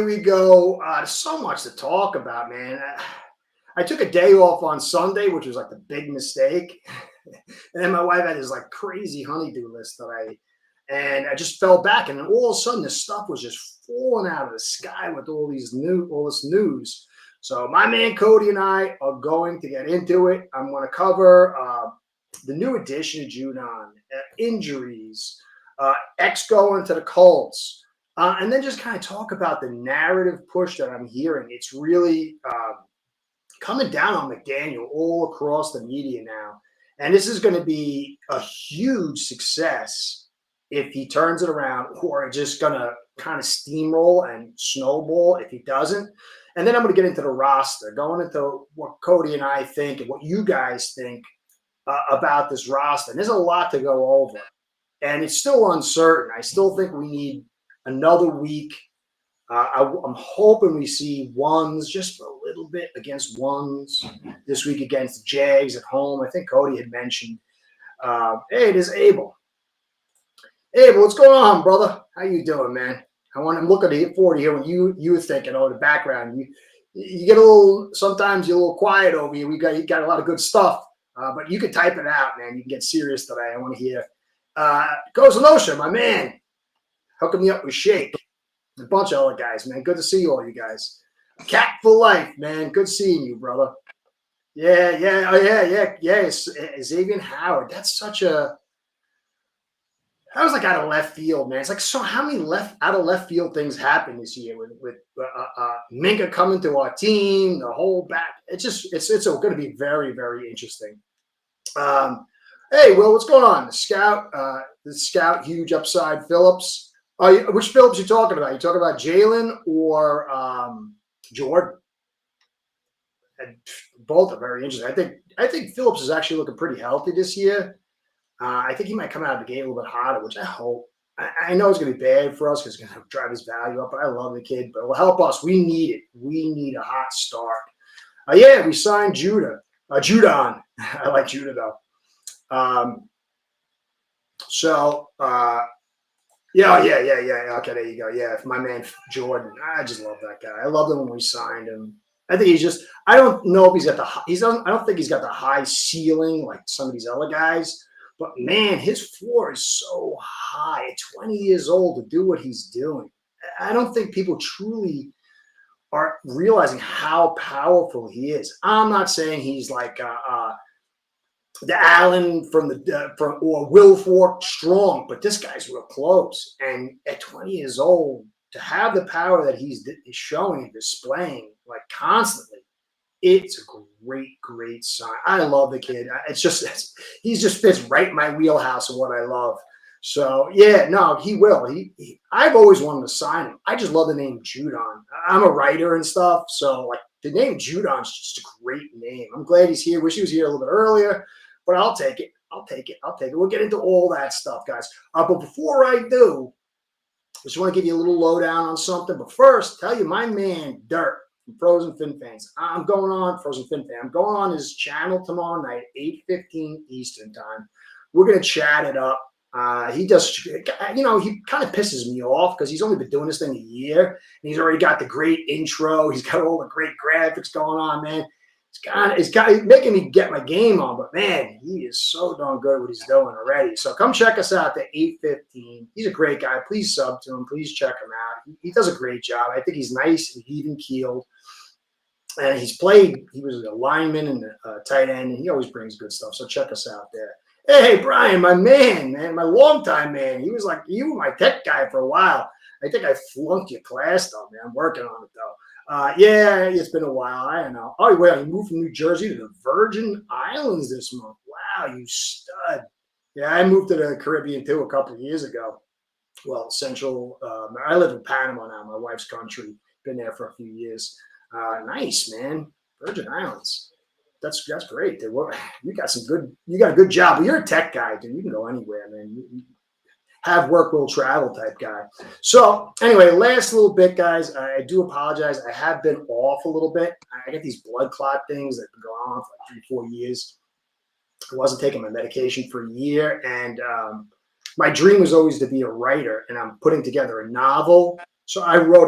here we go. There's so much to talk about, man. I took a day off on Sunday, which was like the big mistake. And then my wife had this like crazy honeydew list and I just fell back. And then all of a sudden, this stuff was just falling out of the sky with all this news. So my man Cody and I are going to get into it. I'm going to cover the new addition to Judon, injuries, X going to the Colts, and then just kind of talk about the narrative push that I'm hearing. It's really coming down on McDaniel all across the media now. And this is going to be a huge success if he turns it around, or just going to kind of steamroll and snowball if he doesn't. And then I'm going to get into the roster, going into what Cody and I think and what you guys think about this roster. And there's a lot to go over. And it's still uncertain. I still think we need another week. I'm hoping we see ones just for a little bit against ones this week against the Jags at home. I think Cody had mentioned, hey, it is Abel. Abel, what's going on, brother? How you doing, man? I'm looking forward to hear what you were thinking. The background. You get a little, sometimes you're a little quiet over here. You got a lot of good stuff, but you can type it out, man. You can get serious today. I want to hear. Kozanosha, my man, hooking me up with Shake. A bunch of other guys, man. Good to see you all, you guys. Cat for life, man. Good seeing you, brother. Yeah. Xavier Howard. That's such a. That was like out of left field, man. It's like, so how many out of left field things happened this year with Minka coming to our team, the whole back. It's going to be very, very interesting. Hey, Will, what's going on? The scout, huge upside, Phillips. Which Phillips you talking about? You talking about Jalen or Jordan? And both are very interesting. I think Phillips is actually looking pretty healthy this year. I think he might come out of the gate a little bit hotter, which I hope. I know it's going to be bad for us because it's going to drive his value up, but I love the kid. But it will help us. We need it. We need a hot start. Yeah, we signed Judon. I like Judah, though. Yeah. Okay, there you go. Yeah, my man Jordan. I just love that guy. I loved him when we signed him. I think he's just. I don't know if he's got I don't think he's got the high ceiling like some of these other guys. But man, his floor is so high. At 20 years old to do what he's doing, I don't think people truly are realizing how powerful he is. I'm not saying he's like the Allen from or Will Fork strong, but this guy's real close. And at 20 years old, to have the power that he's showing and displaying like constantly, it's a great sign. I love the kid. He just fits right in my wheelhouse of what I love. So yeah, no, he will. I've always wanted to sign him. I just love the name Judon. I'm a writer and stuff, so like the name Judon is just a great name. I'm glad he's here. Wish he was here a little bit earlier. But I'll take it. We'll get into all that stuff, guys. But before I do, I just want to give you a little lowdown on something. But first, tell you my man, Dirk from Frozen Fin Fans. I'm going on his channel tomorrow night, 8:15 Eastern time. We're going to chat it up. He kind of pisses me off because he's only been doing this thing a year. And he's already got the great intro. He's got all the great graphics going on, man. It's making me get my game on, but man, he is so darn good at what he's doing already. So come check us out at 8:15. He's a great guy. Please sub to him. Please check him out. He does a great job. I think he's nice and even keeled. And he was a lineman and a tight end, and he always brings good stuff. So check us out there. Hey, Brian, my man, my longtime man. He was like, you were my tech guy for a while. I think I flunked your class, though, man. I'm working on it, though. Yeah, it's been a while. I don't know. Oh, well, you moved from New Jersey to the Virgin Islands this month. Wow, you stud. Yeah, I moved to the Caribbean, too, a couple of years ago. Well, I live in Panama now, my wife's country. Been there for a few years. Nice, man. Virgin Islands. That's great. Dude. You got a good job. Well, you're a tech guy, dude. You can go anywhere, man. You have work will travel type guy. So anyway, last little bit, guys. I do apologize. I have been off a little bit. I get these blood clot things that have been going on for like 3-4 years. I wasn't taking my medication for a year, and my dream was always to be a writer, and I'm putting together a novel. So I wrote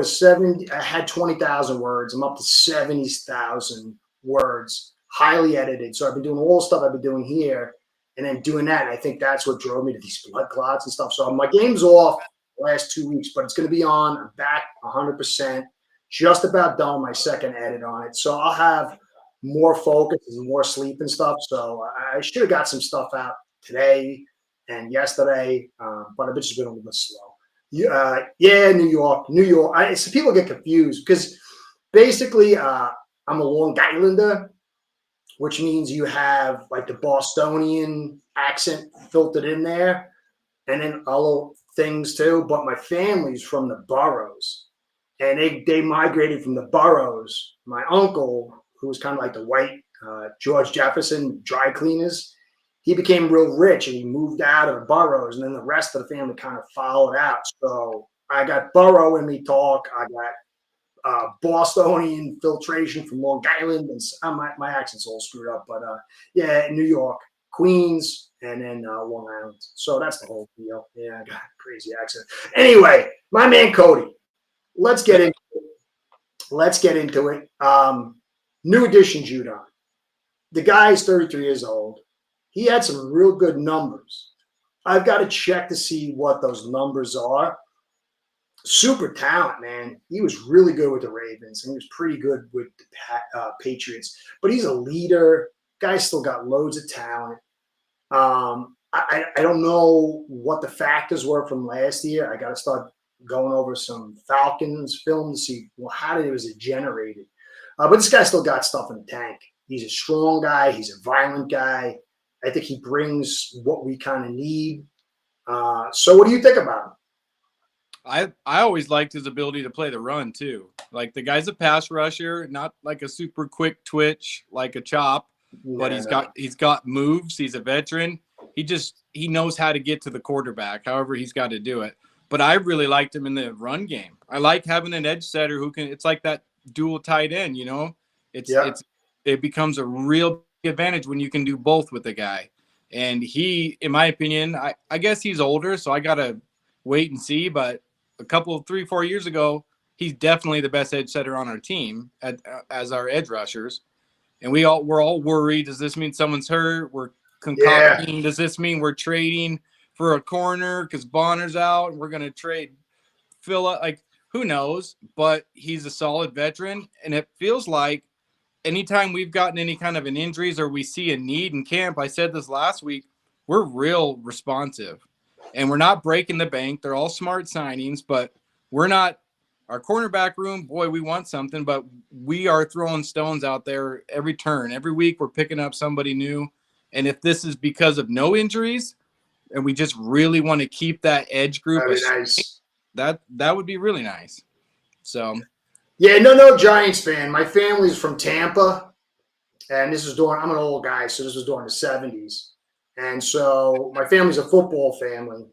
I had 20,000 words. I'm up to 70,000 words, highly edited. So I've been doing all the stuff I've been doing here and then doing that. And I think that's what drove me to these blood clots and stuff. So my game's off the last 2 weeks, but it's going to be on. I'm back 100%, just about done my second edit on it. So I'll have more focus and more sleep and stuff. So I should have got some stuff out today and yesterday, but I've just been a little bit slow. Yeah, New York. So people get confused because basically I'm a Long Islander, which means you have like the Bostonian accent filtered in there and then other things too. But my family's from the boroughs and they migrated from the boroughs. My uncle, who was kind of like the white George Jefferson dry cleaners, he became real rich and he moved out of the boroughs, and then the rest of the family kind of followed out. So I got borough in me talk. I got Bostonian filtration from Long Island, and my accent's all screwed up. But yeah, New York, Queens, and then Long Island. So that's the whole deal. Yeah, I got a crazy accent. Anyway, my man Cody, let's get into it. New addition, Judon. The guy is 33 years old. He had some real good numbers. I've got to check to see what those numbers are. Super talent, man. He was really good with the Ravens, and he was pretty good with the Patriots. But he's a leader. Guy's still got loads of talent. I don't know what the factors were from last year. I got to start going over some Falcons film to see, well, how was it generated? But this guy still got stuff in the tank. He's a strong guy. He's a violent guy. I think he brings what we kind of need. So what do you think about him? I always liked his ability to play the run too. Like the guy's a pass rusher, not like a super quick twitch like a chop, but he's got moves. He's a veteran. He knows how to get to the quarterback. However, he's got to do it. But I really liked him in the run game. I like having an edge setter who can. It's like that dual tight end. You know, it becomes a real advantage when you can do both with a guy. And he, in my opinion, I guess he's older, so I gotta wait and see. But a couple of 3-4 years ago, he's definitely the best edge setter on our team as our edge rushers. And we're all worried. Does this mean someone's hurt? We're concocting. Yeah. Does this mean we're trading for a corner because Bonner's out and we're gonna trade Phillip? Like, who knows? But he's a solid veteran, and it feels like anytime we've gotten any kind of an injuries or we see a need in camp, I said this last week, we're real responsive and we're not breaking the bank. They're all smart signings, but we're not our cornerback room. Boy, we want something, but we are throwing stones out there every turn. Every week we're picking up somebody new. And if this is because of no injuries and we just really want to keep that edge group, nice. that would be really nice. So yeah, no Giants fan. My family's from Tampa, and I'm an old guy, so this was during the 70s. And so my family's a football family,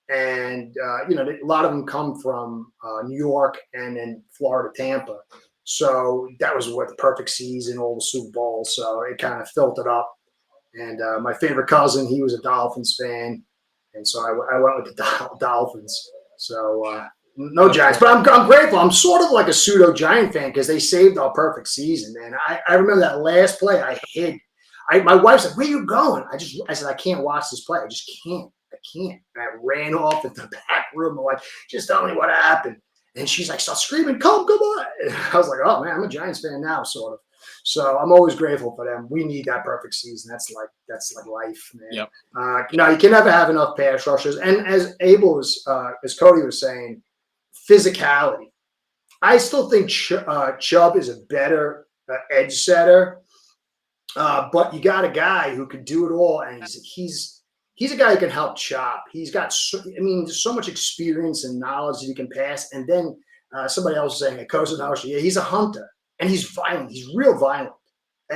and a lot of them come from New York and then Florida, Tampa. So that was the perfect season, all the Super Bowls. So it kind of filtered up. And my favorite cousin, he was a Dolphins fan, and so I went with the Dolphins. So no Giants, but I'm grateful. I'm sort of like a pseudo Giant fan because they saved our perfect season, man. I remember that last play I hid. My wife said, "Where are you going?" I said, "I can't watch this play. I just can't. I can't." And I ran off into the back room. I'm like, "Just tell me what happened." And she's like, "Start screaming, come on!" And I was like, "Oh man, I'm a Giants fan now, sort of." So I'm always grateful for them. We need that perfect season. That's like life, man. Yep. You can never have enough pass rushers. And as Cody was saying, physicality. I still think Chubb is a better edge setter, but you got a guy who could do it all, and he's a guy who can help chop. He's got there's so much experience and knowledge that he can pass. And then somebody else was saying, he's a hunter, and he's violent. He's real violent.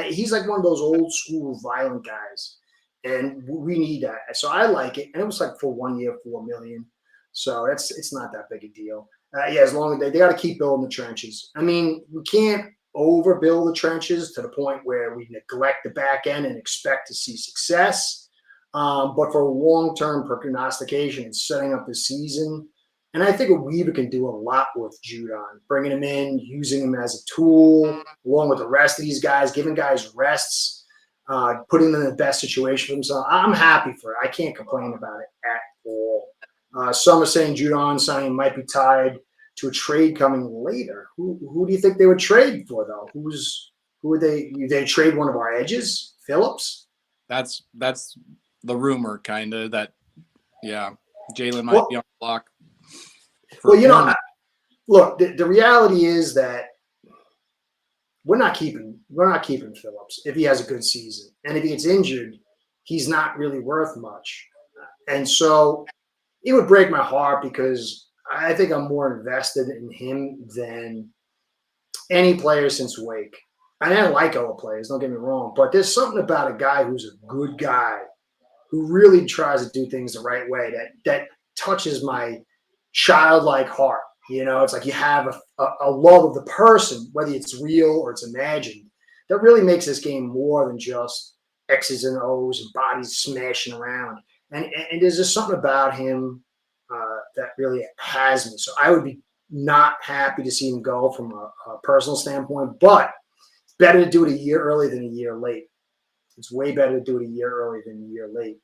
He's like one of those old school violent guys, and we need that. So I like it, and it was like for 1 year, $4 million. So it's not that big a deal. As long as they got to keep building the trenches. I mean, we can't overbuild the trenches to the point where we neglect the back end and expect to see success. But for long-term prognostication and setting up the season And I think Weaver can do a lot with Judon, bringing him in, using him as a tool, along with the rest of these guys, giving guys rests, putting them in the best situation for themselves. I'm happy for it. I can't complain about it at all. Some are saying Judon signing might be tied to a trade coming later. Who do you think they would trade for, though? Who would they? Would they trade one of our edges, Phillips? That's the rumor, kind of, that, yeah, Jalen might be on the block. Well, look, the reality is that we're not keeping Phillips if he has a good season, and if he gets injured, he's not really worth much. And so it would break my heart because I think I'm more invested in him than any player since Wake. And I like our players, don't get me wrong, but there's something about a guy who's a good guy who really tries to do things the right way that touches my childlike heart. It's like you have a love of the person, whether it's real or it's imagined, that really makes this game more than just X's and O's and bodies smashing around. And there's just something about him that really has me. So I would be not happy to see him go from a personal standpoint, but it's better to do it a year early than a year late. It's way better to do it a year early than a year late.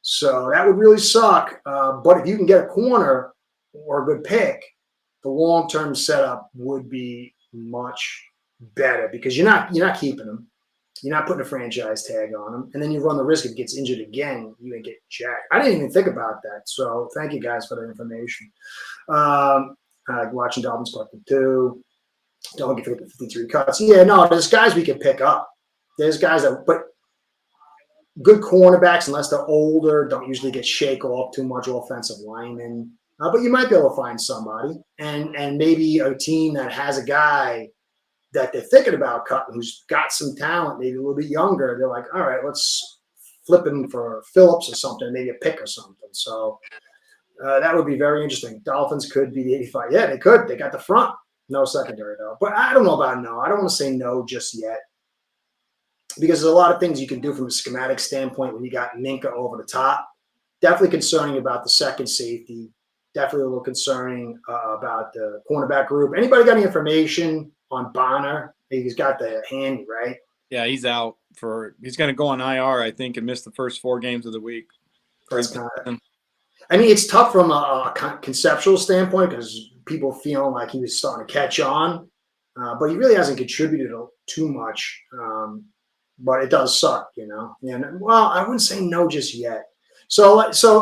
So that would really suck. But if you can get a corner or a good pick, the long-term setup would be much better because you're not keeping him. You're not putting a franchise tag on him. And then you run the risk if he gets injured again, you ain't get jacked. I didn't even think about that. So thank you guys for the information. I like watching Dolphins play too. Don't get 53 cuts. Yeah, no, there's guys we can pick up. There's guys but good cornerbacks, unless they're older, don't usually get shake off too much offensive linemen. But you might be able to find somebody, and maybe a team that has a guy that they're thinking about cutting who's got some talent, maybe a little bit younger. They're like, all right, let's flip him for Phillips or something, maybe a pick or something. So that would be very interesting. Dolphins could be the 85. Yeah, they could. They got the front. No secondary, though. But I don't know about no. I don't want to say no just yet because there's a lot of things you can do from a schematic standpoint when you got Minka over the top. Definitely concerning about the second safety. Definitely a little concerning about the cornerback group. Anybody got any information on Bonner? He's got the handy, right? Yeah, he's out he's going to go on IR, I think, and miss the first 4 games of the week. I mean, it's tough from a conceptual standpoint because people feeling like he was starting to catch on, but he really hasn't contributed too much. But it does suck, And well, I wouldn't say no just yet. So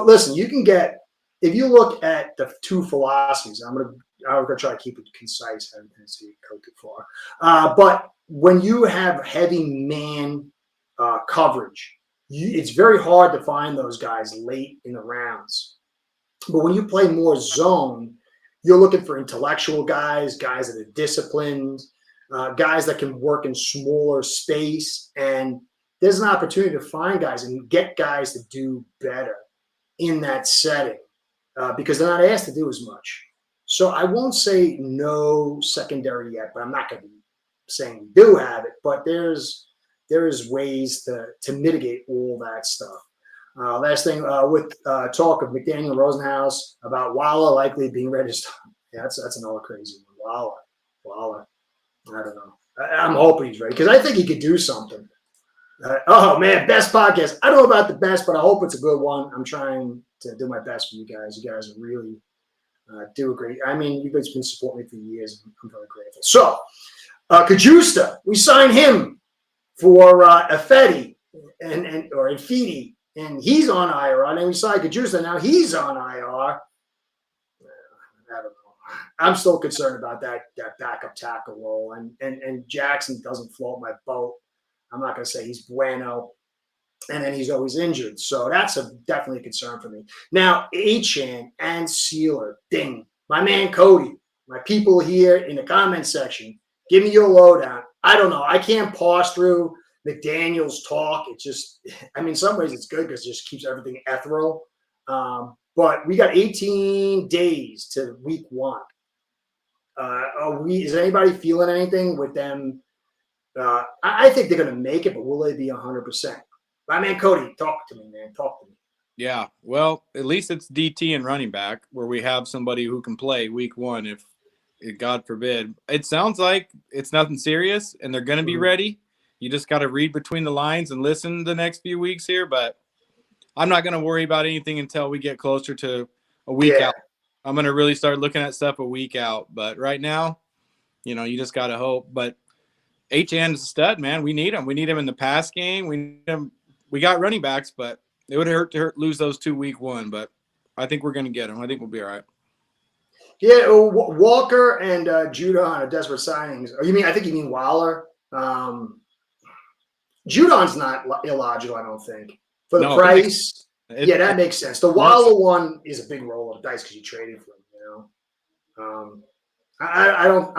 listen, you can get. If you look at the two philosophies, I'm gonna try to keep it concise. I didn't see it go too far. But when you have heavy man coverage, it's very hard to find those guys late in the rounds. But when you play more zone, you're looking for intellectual guys that are disciplined, guys that can work in smaller space. And there's an opportunity to find guys and get guys to do better in that setting. Because they're not asked to do as much. So I won't say no secondary yet, but I'm not going to be saying we do have it. But there is ways to mitigate all that stuff. Last thing, with talk of McDaniel Rosenhaus about Waller likely being ready to start. Yeah, that's another crazy one. Waller. I don't know. I'm hoping he's ready because I think he could do something. Oh, man, best podcast. I don't know about the best, but I hope it's a good one. I'm trying to do my best for you guys. You guys really do a great – I mean, you guys have been supporting me for years. I'm very grateful. So, Kajusta, we signed him for Effetti or Infidi, and he's on IR. And then we signed Kajusta. Now he's on IR. I don't know. I'm still concerned about that backup tackle role. And Jackson doesn't float my boat. I'm not going to say he's bueno, and then he's always injured. So that's definitely a concern for me. Now, Achan and Sealer, ding. My man Cody, my people here in the comment section, give me your lowdown. I don't know. I can't parse through McDaniel's talk. It just, I mean, in some ways it's good because it just keeps everything ethereal. But we got 18 days to week 1. Is anybody feeling anything with them? I think they're going to make it, but will they be 100%? My man Cody, talk to me, man. Talk to me. Yeah, well, at least it's DT and running back where we have somebody who can play week 1 if God forbid. It sounds like it's nothing serious and they're going to be Mhm. ready. You just got to read between the lines and listen the next few weeks here, but I'm not going to worry about anything until we get closer to a week Yeah. out. I'm going to really start looking at stuff a week out, but right now, you just got to hope. But HN is a stud, man. We need him. We need him in the pass game. We need him. We got running backs, but it would hurt to lose those 2 week 1. But I think we're going to get him. I think we'll be all right. Yeah, Walker and Judon are desperate signings. Or I think you mean Waller. Judon's not illogical, I don't think. For the No, he makes price, yeah, it. that makes sense. The Smart. Waller one is a big roll of the dice because you traded for him. I don't.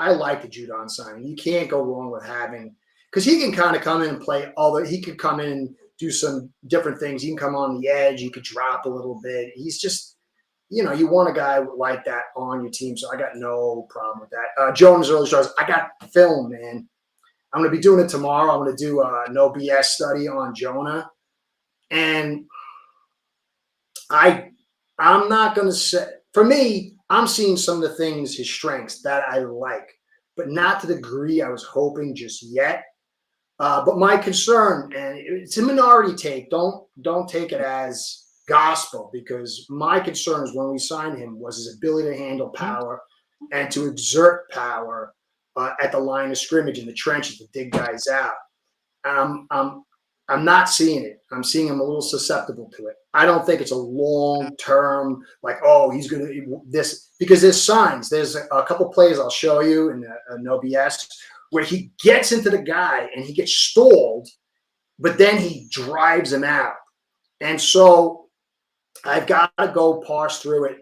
I like the Judon signing. You can't go wrong with having because he can kind of come in and play. Although he could come in and do some different things. He can come on the edge. He could drop a little bit. He's just, you want a guy like that on your team. So I got no problem with that. Jones early stars. I got film, man. I'm going to be doing it tomorrow. I'm going to do a no BS study on Jonah, and I'm not going to say for me. I'm seeing some of the things, his strengths that I like, but not to the degree I was hoping just yet. But my concern, and it's a minority take, don't take it as gospel, because my concern is when we signed him was his ability to handle power and to exert power at the line of scrimmage in the trenches to dig guys out. I'm not seeing it. I'm seeing him a little susceptible to it. I don't think it's a long-term, like, oh, he's going to this, because there's signs. There's a couple plays I'll show you in No BS where he gets into the guy and he gets stalled, but then he drives him out. And so I've got to go parse through it.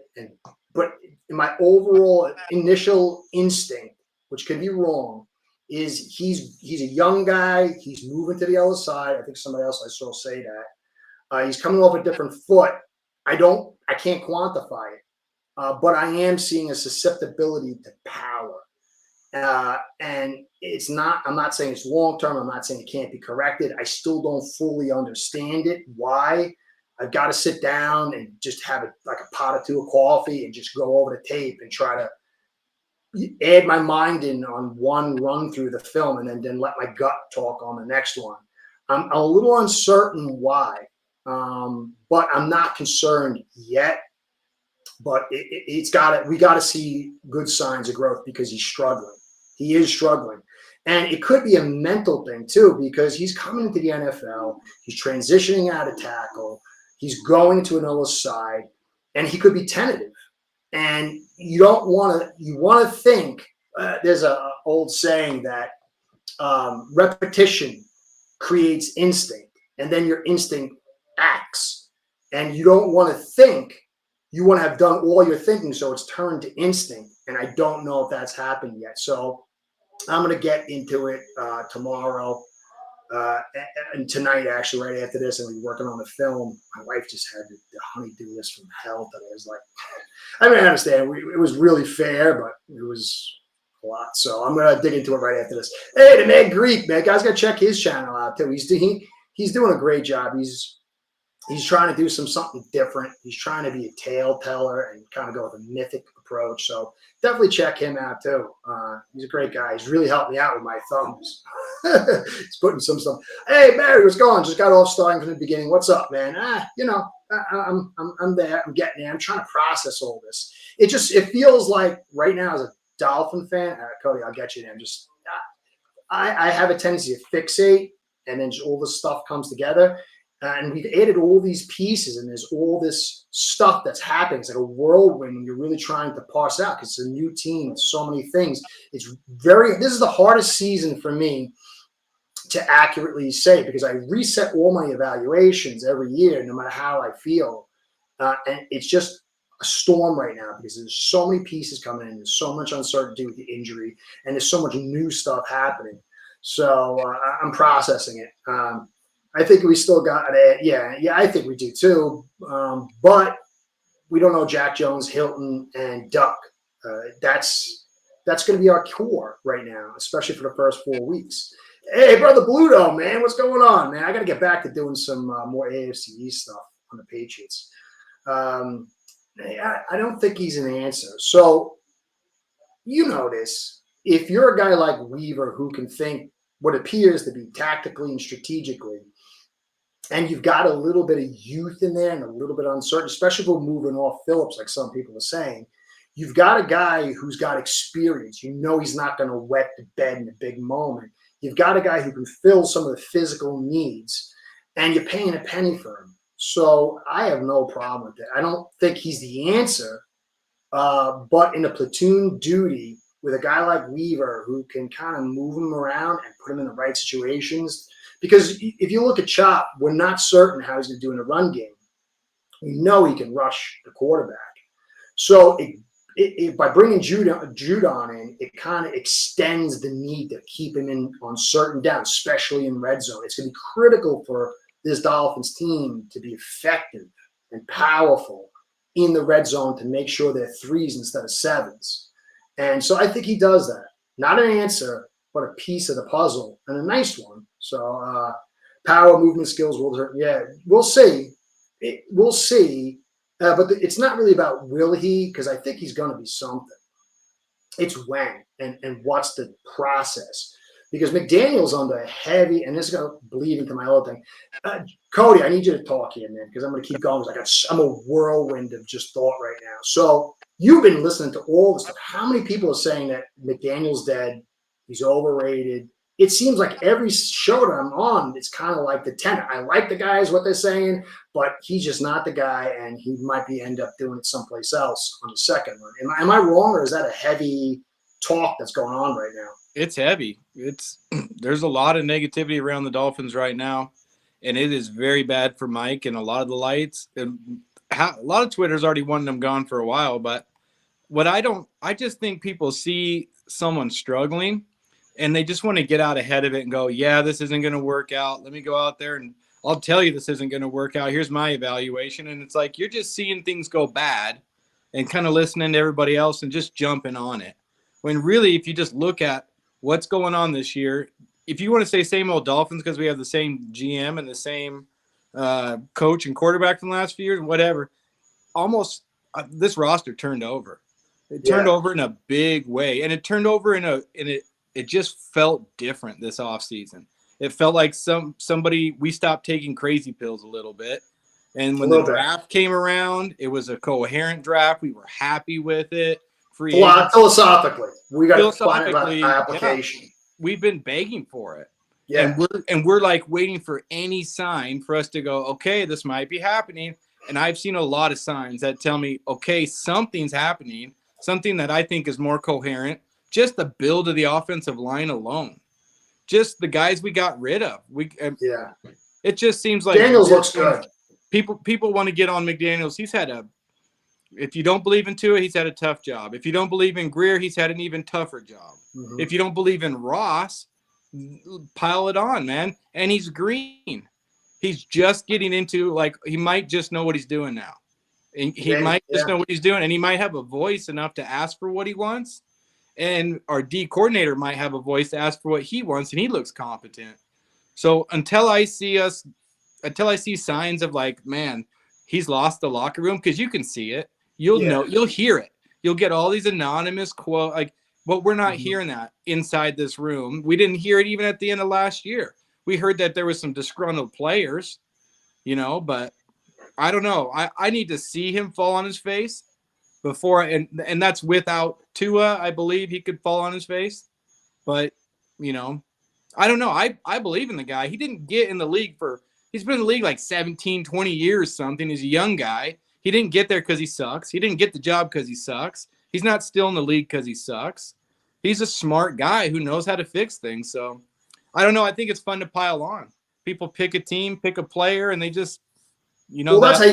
But my overall initial instinct, which could be wrong, is he's a young guy. He's moving to the other side. I think somebody else I saw say that. He's coming off a different foot. I can't quantify it, but I am seeing a susceptibility to power. And it's not, I'm not saying it's long-term. I'm not saying it can't be corrected. I still don't fully understand it. Why? I've got to sit down and just have like a pot or two of coffee and just go over the tape and try to add my mind in on one run through the film and then let my gut talk on the next one. I'm a little uncertain why, but I'm not concerned yet. But we got to see good signs of growth because he's struggling. He is struggling. And it could be a mental thing too, because he's coming into the NFL. He's transitioning out of tackle. He's going to another side, and he could be tentative. And you want to think, there's an old saying that repetition creates instinct, and then your instinct acts. And you don't want to think. You want to have done all your thinking, so it's turned to instinct. And I don't know if that's happened yet. So I'm going to get into it tomorrow and tonight, actually, right after this, and we're working on the film. My wife just had the honey-do list from hell today. I was like, I understand. It was really fair, but it was a lot. So I'm going to dig into it right after this. Hey, the man Greek, man. Guys, got to check his channel out, too. He's doing a great job. He's trying to do something different. He's trying to be a tale teller and kind of go with a mythic approach. So definitely check him out too. He's a great guy. He's really helped me out with my thumbs. He's putting some stuff. Hey, Barry, what's going on? Just got off starting from the beginning. What's up, man? I'm there. I'm getting there. I'm trying to process all this. It feels like right now as a Dolphin fan, Cody, I'll get you there. I have a tendency to fixate, and then just all this stuff comes together. And we've added all these pieces, and there's all this stuff that's happening. It's like a whirlwind when you're really trying to parse out because it's a new team with so many things. This is the hardest season for me to accurately say because I reset all my evaluations every year, no matter how I feel. And it's just a storm right now because there's so many pieces coming in. There's so much uncertainty with the injury, and there's so much new stuff happening. So I'm processing it. I think we still got it. Yeah, I think we do too. But we don't know Jack Jones, Hilton, and Duck. That's going to be our core right now, especially for the first 4 weeks. Hey, brother Bluto, man, what's going on, man? I got to get back to doing some more AFC East stuff on the Patriots. I don't think he's an answer. So you know this. If you're a guy like Weaver who can think what appears to be tactically and strategically, and you've got a little bit of youth in there and a little bit uncertain, especially if we're moving off Phillips, like some people are saying, you've got a guy who's got experience. You know he's not going to wet the bed in a big moment. You've got a guy who can fill some of the physical needs, and you're paying a penny for him. So I have no problem with it. I don't think he's the answer, but in a platoon duty with a guy like Weaver who can kind of move him around and put him in the right situations. Because if you look at Chop, we're not certain how he's going to do in the run game. We know he can rush the quarterback. So by bringing Judon in, it kind of extends the need to keep him in on certain downs, especially in red zone. It's going to be critical for this Dolphins team to be effective and powerful in the red zone to make sure they're threes instead of sevens. And so I think he does that. Not an answer, but a piece of the puzzle, and a nice one. So power, movement skills, we'll see. We'll see. But it's not really about will he, because I think he's going to be something. It's when and what's the process. Because McDaniel's under a heavy, and this is going to bleed into my other thing. Cody, I need you to talk here, man, because I'm going to keep going. I'm a whirlwind of just thought right now. So you've been listening to all this stuff. How many people are saying that McDaniel's dead? He's overrated. It seems like every show that I'm on, it's kind of like the tenor. I like the guys, what they're saying, but he's just not the guy, and he might end up doing it someplace else on the second one. Am I wrong, or is that a heavy talk that's going on right now? It's heavy. There's a lot of negativity around the Dolphins right now, and it is very bad for Mike and a lot of the lights. And a lot of Twitter's already wanted them gone for a while, but I just think people see someone struggling and they just want to get out ahead of it and go, yeah, this isn't going to work out. Let me go out there and I'll tell you this isn't going to work out. Here's my evaluation. And it's like you're just seeing things go bad and kind of listening to everybody else and just jumping on it. When really, if you just look at what's going on this year, if you want to say same old Dolphins because we have the same GM and the same coach and quarterback from the last few years, whatever, almost this roster turned over. It turned over in a big way, and it turned over it just felt different this offseason. It felt like we stopped taking crazy pills a little bit. And when the draft came around, it was a coherent draft. We were happy with it. Philosophically, we got to find an application. Yeah, we've been begging for it. Yeah. And we're like waiting for any sign for us to go, okay, this might be happening. And I've seen a lot of signs that tell me, okay, something's happening, something that I think is more coherent. Just the build of the offensive line alone, just the guys we got rid of. It just seems like Daniels looks good. People want to get on McDaniels. If you don't believe in Tua, he's had a tough job. If you don't believe in Greer, he's had an even tougher job. Mm-hmm. If you don't believe in Ross, pile it on, man. And he's green. He's just getting into, like, he might just know what he's doing now. He might just know what he's doing, and he might have a voice enough to ask for what he wants. And our D coordinator might have a voice to ask for what he wants, and he looks competent. So until I see signs of like, man, he's lost the locker room, because you can see it. You'll know, you'll hear it. You'll get all these anonymous quotes, like, but we're not hearing that inside this room. We didn't hear it even at the end of last year. We heard that there was some disgruntled players, but I don't know. I need to see him fall on his face before, and that's without Tua. I believe he could fall on his face, but I don't know. I believe in the guy. He didn't get in the league he's been in the league like 17, 20 years, something. He's a young guy. He didn't get there because he sucks. He didn't get the job because he sucks. He's not still in the league because he sucks. He's a smart guy who knows how to fix things. So I don't know. I think it's fun to pile on. People pick a team, pick a player, and they just, that's how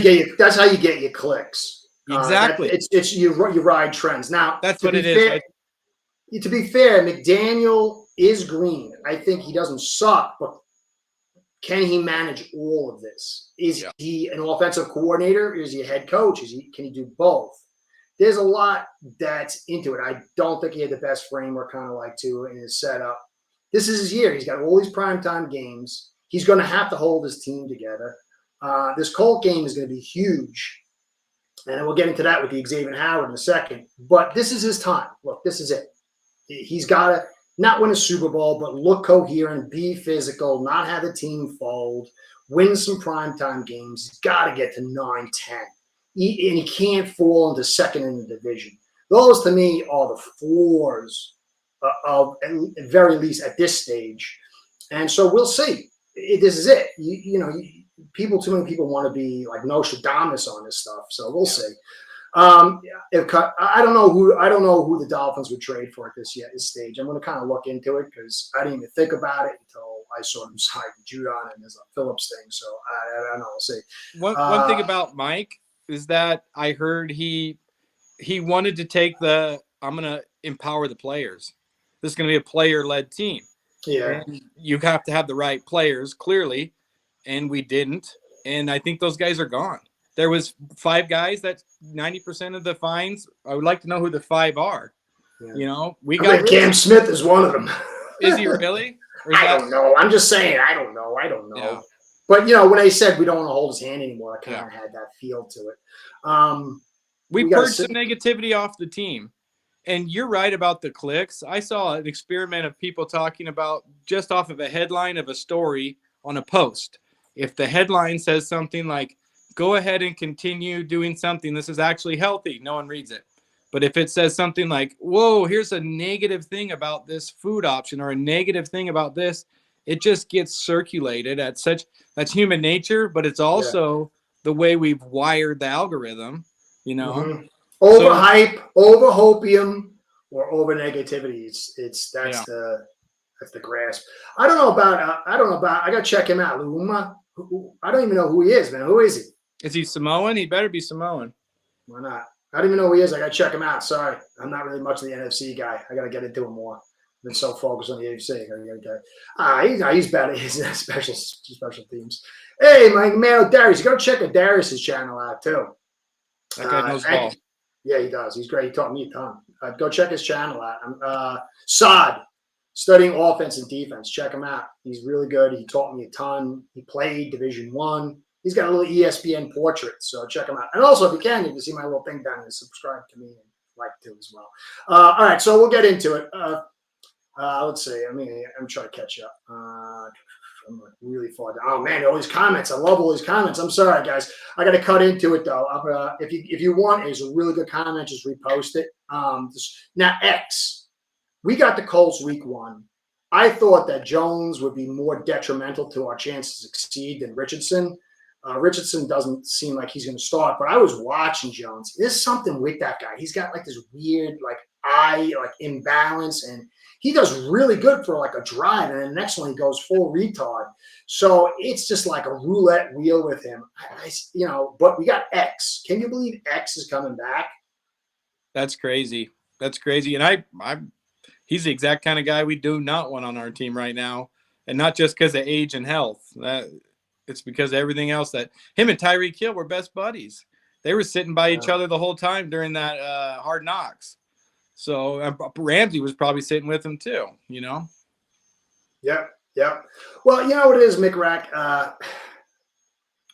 you get your clicks. Exactly. It's you ride trends. Now that's what it is. To be fair, McDaniel is green. I think he doesn't suck, but can he manage all of this? Is he an offensive coordinator? Is he a head coach? Can he do both? There's a lot that's into it. I don't think he had the best framework, kind of like Tua in his setup. This is his year. He's got all these primetime games. He's going to have to hold his team together. This Colt game is going to be huge. And we'll get into that with the Xavier Howard in a second. But this is his time. Look, this is it. He's got to not win a Super Bowl, but look coherent, be physical, not have the team fold, win some primetime games. He's got to get to 9-10. And he can't fall into second in the division. Those, to me, are the floors of, at very least at this stage. And so we'll see. This is it. Too many people want to be like Nostradamus on this stuff. So we'll see. I don't know who the Dolphins would trade for at this stage. I'm going to kind of look into it because I didn't even think about it until I saw them sign Judon and there's a Phillips thing. So I don't know. We'll see. One thing about Mike is that I heard he wanted to take I'm going to empower the players. This is going to be a player-led team. Yeah. And you have to have the right players, clearly, and we didn't. And I think those guys are gone. There was 5 guys that 90% of the fines. I would like to know who the 5 are. Yeah. Cam Smith is one of them. Is he really? I don't know. I'm just saying. I don't know. Yeah. But when they said we don't want to hold his hand anymore, I kind of had that feel to it. We purged some negativity off the team. And you're right about the clicks. I saw an experiment of people talking about just off of a headline of a story on a post. If the headline says something like, go ahead and continue doing something, this is actually healthy, no one reads it. But if it says something like, whoa, here's a negative thing about this food option or a negative thing about this, it just gets circulated that's human nature, but it's also the way we've wired the algorithm, Mm-hmm. Overhype, overhopium, or over negativity. That's the grasp. I don't know about. I got to check him out. Luma. I don't even know who he is, man. Who is he? Is he Samoan? He better be Samoan. Why not? I don't even know who he is. I got to check him out. Sorry, I'm not really much of the NFC guy. I got to get into him more. I've been so focused on the AFC. He's better. He's special teams. Hey, my man, Darius. You got to check Darius's channel out too. That guy knows ball. Yeah, he does. He's great. He taught me a ton. Go check his channel out. Sod, studying offense and defense. Check him out. He's really good. He taught me a ton. He played Division I. He's got a little ESPN portrait, so check him out. And also, if you can see my little thing down there. Subscribe to me and like to as well. All right, so we'll get into it. Let's see. I'm trying to catch up. I'm really far down. Oh man, all these comments. I love all these comments. I'm sorry, guys. I got to cut into it though. If you want, it's a really good comment. Just repost it. Now X, we got the Colts week 1. I thought that Jones would be more detrimental to our chance to succeed than Richardson. Richardson doesn't seem like he's going to start, but I was watching Jones. There's something with that guy. He's got like this weird eye imbalance, and he does really good for like a drive, and then the next one he goes full retard. So it's just like a roulette wheel with him. But we got X. Can you believe X is coming back? That's crazy. And he's the exact kind of guy we do not want on our team right now, and not just because of age and health. It's because of everything else. That him and Tyreek Hill were best buddies. They were sitting by each other the whole time during that Hard Knocks. So Ramsey was probably sitting with him too, Yep. Well, you know what it is, Mick Rack.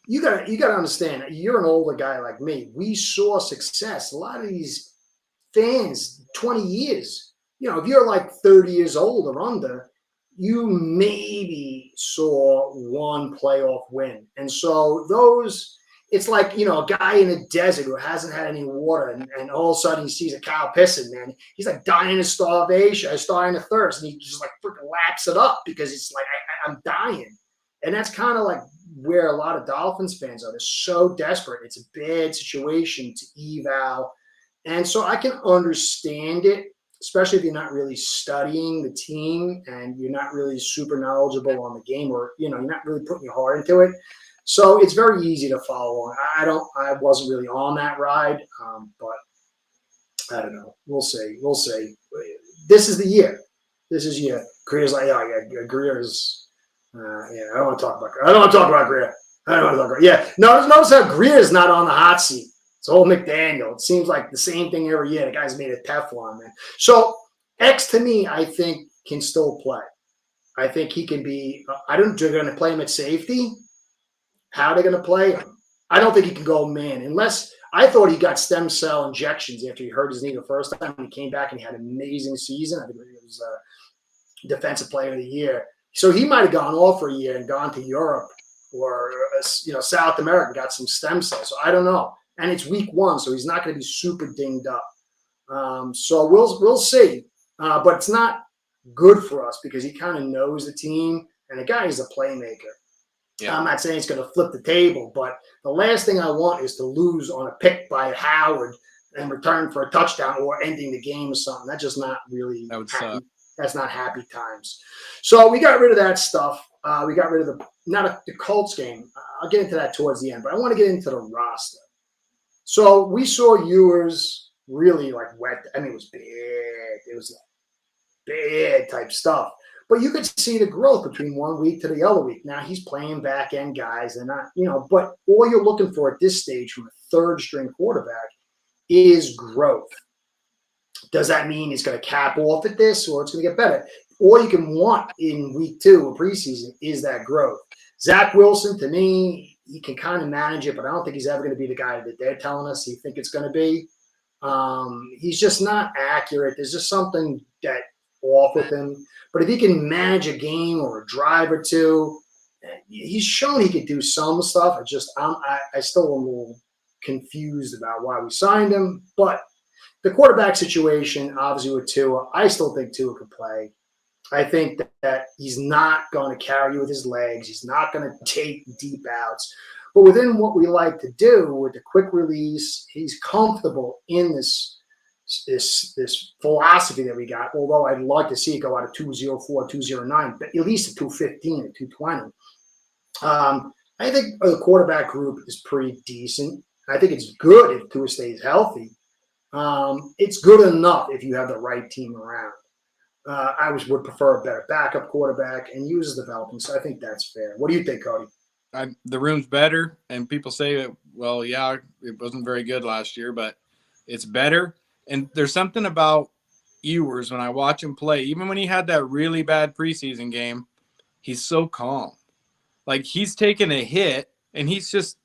You gotta understand. You're an older guy like me. We saw success. A lot of these fans, 20 years. If you're like 30 years old or under, you maybe saw one playoff win, and so those. It's like, a guy in a desert who hasn't had any water, and all of a sudden he sees a cow pissing, man. He's like dying of starvation, starting to thirst, and he just like freaking laps it up because it's like, I'm dying. And that's kind of like where a lot of Dolphins fans are. They're so desperate. It's a bad situation to eval. And so I can understand it, especially if you're not really studying the team and you're not really super knowledgeable on the game, or, you're not really putting your heart into it. So it's very easy to follow along. I wasn't really on that ride, but I don't know. We'll see. This is the year. Greer's like, Greer's. I don't want to talk about Greer. Notice how Greer's not on the hot seat. It's old McDaniel. It seems like the same thing every year. The guy's made of Teflon, man. So X to me, I think, can still play. I think he can be. They're going to play him at safety. How are they going to play him? I don't think he can go man unless. I thought he got stem cell injections after he hurt his knee the first time. He came back and he had an amazing season. I think it was Defensive Player of the Year. So he might have gone off for a year and gone to Europe or South America, got some stem cells. So I don't know. And it's week 1, so he's not going to be super dinged up. So we'll see. But it's not good for us because he kind of knows the team, and the guy is a playmaker. Yeah. I'm not saying he's going to flip the table, but the last thing I want is to lose on a pick by Howard and return for a touchdown or ending the game or something. That's just not really happy. That's not happy times. So we got rid of that stuff. We got rid of the Colts game. I'll get into that towards the end, but I want to get into the roster. So we saw Ewers really wet. I mean, it was bad. It was bad type stuff. But you could see the growth between one week to the other week. Now he's playing back end guys. They're not, but all you're looking for at this stage from a third string quarterback is growth. Does that mean it's going to cap off at this or it's going to get better? All you can want in week 2 of preseason is that growth. Zach Wilson, to me, he can kind of manage it, but I don't think he's ever going to be the guy that they're telling us he think it's going to be. He's just not accurate. There's just something that off with him. But if he can manage a game or a drive or two, he's shown he could do some stuff. I still am a little confused about why we signed him. But the quarterback situation, obviously with Tua, I still think Tua could play. I think that he's not going to carry you with his legs. He's not going to take deep outs. But within what we like to do with the quick release, he's comfortable in this philosophy that we got, although I'd like to see it go out of 204, 209, but at least a 215 and 220. I think the quarterback group is pretty decent. I think it's good if Tua stays healthy. It's good enough if you have the right team around. I would prefer a better backup quarterback and use developing, so I think that's fair. What do you think, Cody? The room's better, and people say, well, yeah, it wasn't very good last year, but it's better. And there's something about Ewers when I watch him play, even when he had that really bad preseason game, he's so calm. Like he's taking a hit and he's just,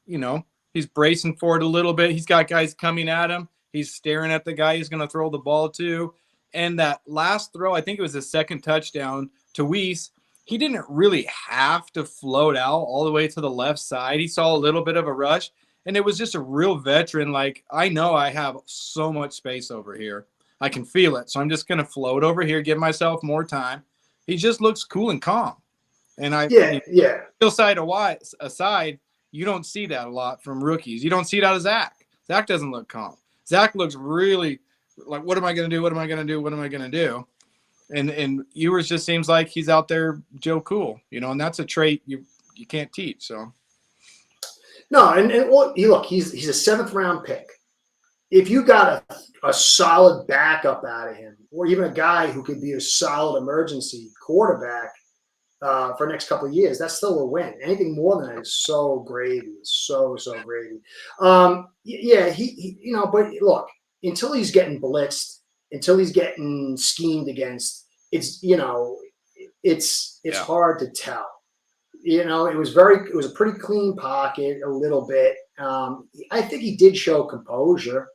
he's bracing for it a little bit. He's got guys coming at him. He's staring at the guy he's going to throw the ball to. And that last throw, I think it was his second touchdown to Weiss, he didn't really have to float out all the way to the left side. He saw a little bit of a rush. And it was just a real veteran. Like, I know I have so much space over here. I can feel it. So I'm just going to float over here, give myself more time. He just looks cool and calm. And skill side aside, you don't see that a lot from rookies. You don't see it out of Zach. Zach doesn't look calm. Zach looks really like, what am I going to do? What am I going to do? What am I going to do? And Ewers just seems like he's out there Joe Cool, and that's a trait you can't teach. So. No, and look, he's a 7th round pick. If you got a solid backup out of him, or even a guy who could be a solid emergency quarterback for the next couple of years, that's still a win. Anything more than that is so gravy. It's so gravy. But look, until he's getting blitzed, until he's getting schemed against, it's hard to tell. It was a pretty clean pocket, a little bit. I think he did show composure,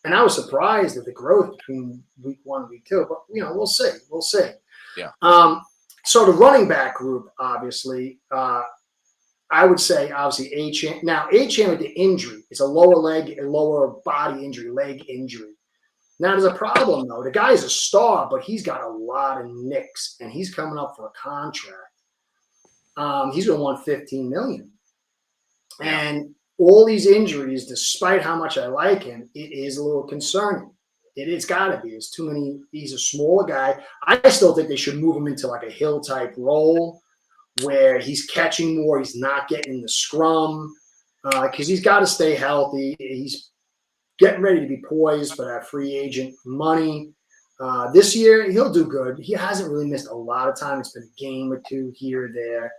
and I was surprised at the growth between week 1 and week 2. But we'll see. Yeah. So the running back group, obviously, I would say obviously Achane. Now Achane with the injury, it's a lower body injury, leg injury. Now there's a problem though. The guy's a star, but he's got a lot of nicks, and he's coming up for a contract. He's going to want $15 million. And all these injuries, despite how much I like him, it is a little concerning. It's got to be. There's too many. He's a smaller guy. I still think they should move him into like a Hill type role where he's catching more. He's not getting in the scrum because he's got to stay healthy. He's getting ready to be poised for that free agent money. This year, he'll do good. He hasn't really missed a lot of time. It's been a game or two here or there.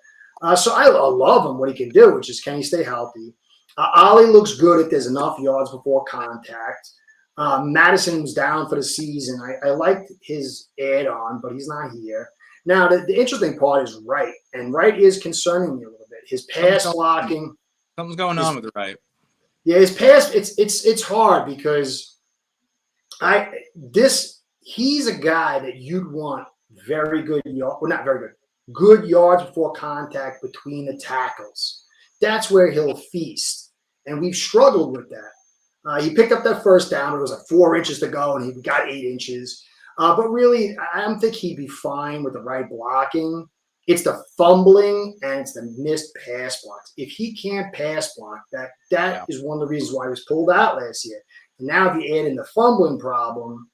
So I love him, what he can do, which is can he stay healthy? Ollie looks good if there's enough yards before contact. Madison was down for the season. I liked his add-on, but he's not here. Now, the interesting part is Wright, and Wright is concerning me a little bit. His pass blocking. Something's going on with Wright. Yeah, his pass. It's hard because he's a guy that you'd want very good yard. Well, not very good. Good yards before contact between the tackles. That's where he'll feast, and we've struggled with that. He picked up that first down. It was like 4 inches to go, and he got 8 inches. But really, I don't think he'd be fine with the right blocking. It's the fumbling and it's the missed pass blocks. If he can't pass block, that is one of the reasons why he was pulled out last year. And now if you add in the fumbling problem,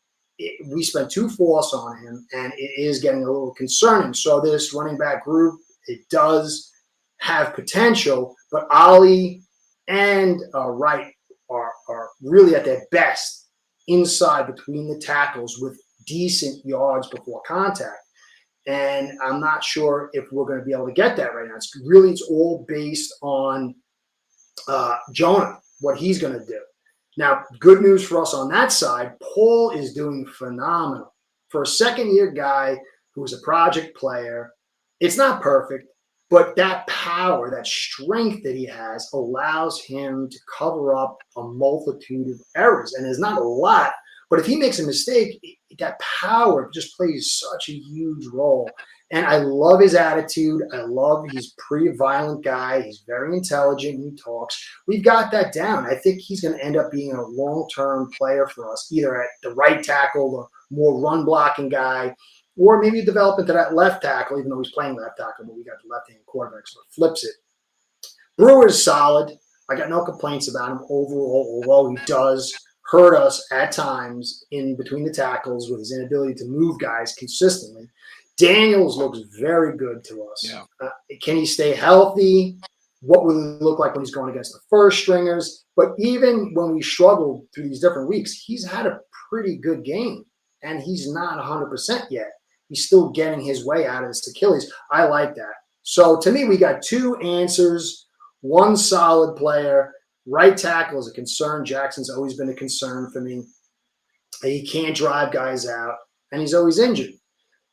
we spent 2 fourths on him, and it is getting a little concerning. So this running back group, it does have potential, but Ali and Wright are really at their best inside between the tackles with decent yards before contact. And I'm not sure if we're going to be able to get that right now. It's all based on Jonah, what he's going to do. Now, good news for us on that side, Paul is doing phenomenal. For a second-year guy who's a project player, it's not perfect, but that power, that strength that he has allows him to cover up a multitude of errors. And there's not a lot, but if he makes a mistake, that power just plays such a huge role. And I love his attitude. He's a pretty violent guy. He's very intelligent. He talks. We've got that down. I think he's going to end up being a long-term player for us, either at the right tackle, the more run-blocking guy, or maybe develop into that left tackle, even though he's playing left tackle, but we got the left-hand quarterback, so it flips it. Brewer is solid. I got no complaints about him overall, although he does hurt us at times in between the tackles with his inability to move guys consistently. Daniels looks very good to us. Yeah. Can he stay healthy? What will he look like when he's going against the first stringers? But even when we struggled through these different weeks, he's had a pretty good game, and he's not 100% yet. He's still getting his way out of this Achilles. I like that. So to me, we got 2 answers, 1 solid player. Right tackle is a concern. Jackson's always been a concern for me. He can't drive guys out, and he's always injured.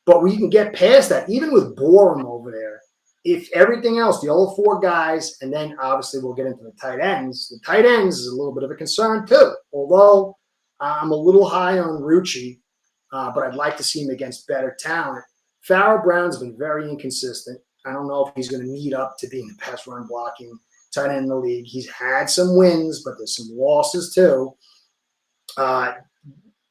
But we can get past that, even with Borum over there. If everything else, the other 4 guys, and then obviously we'll get into the tight ends. The tight ends is a little bit of a concern too, although I'm a little high on Rucci, but I'd like to see him against better talent. Farrell Brown's been very inconsistent. I don't know if he's going to meet up to being the best run blocking tight end in the league. He's had some wins, but there's some losses too.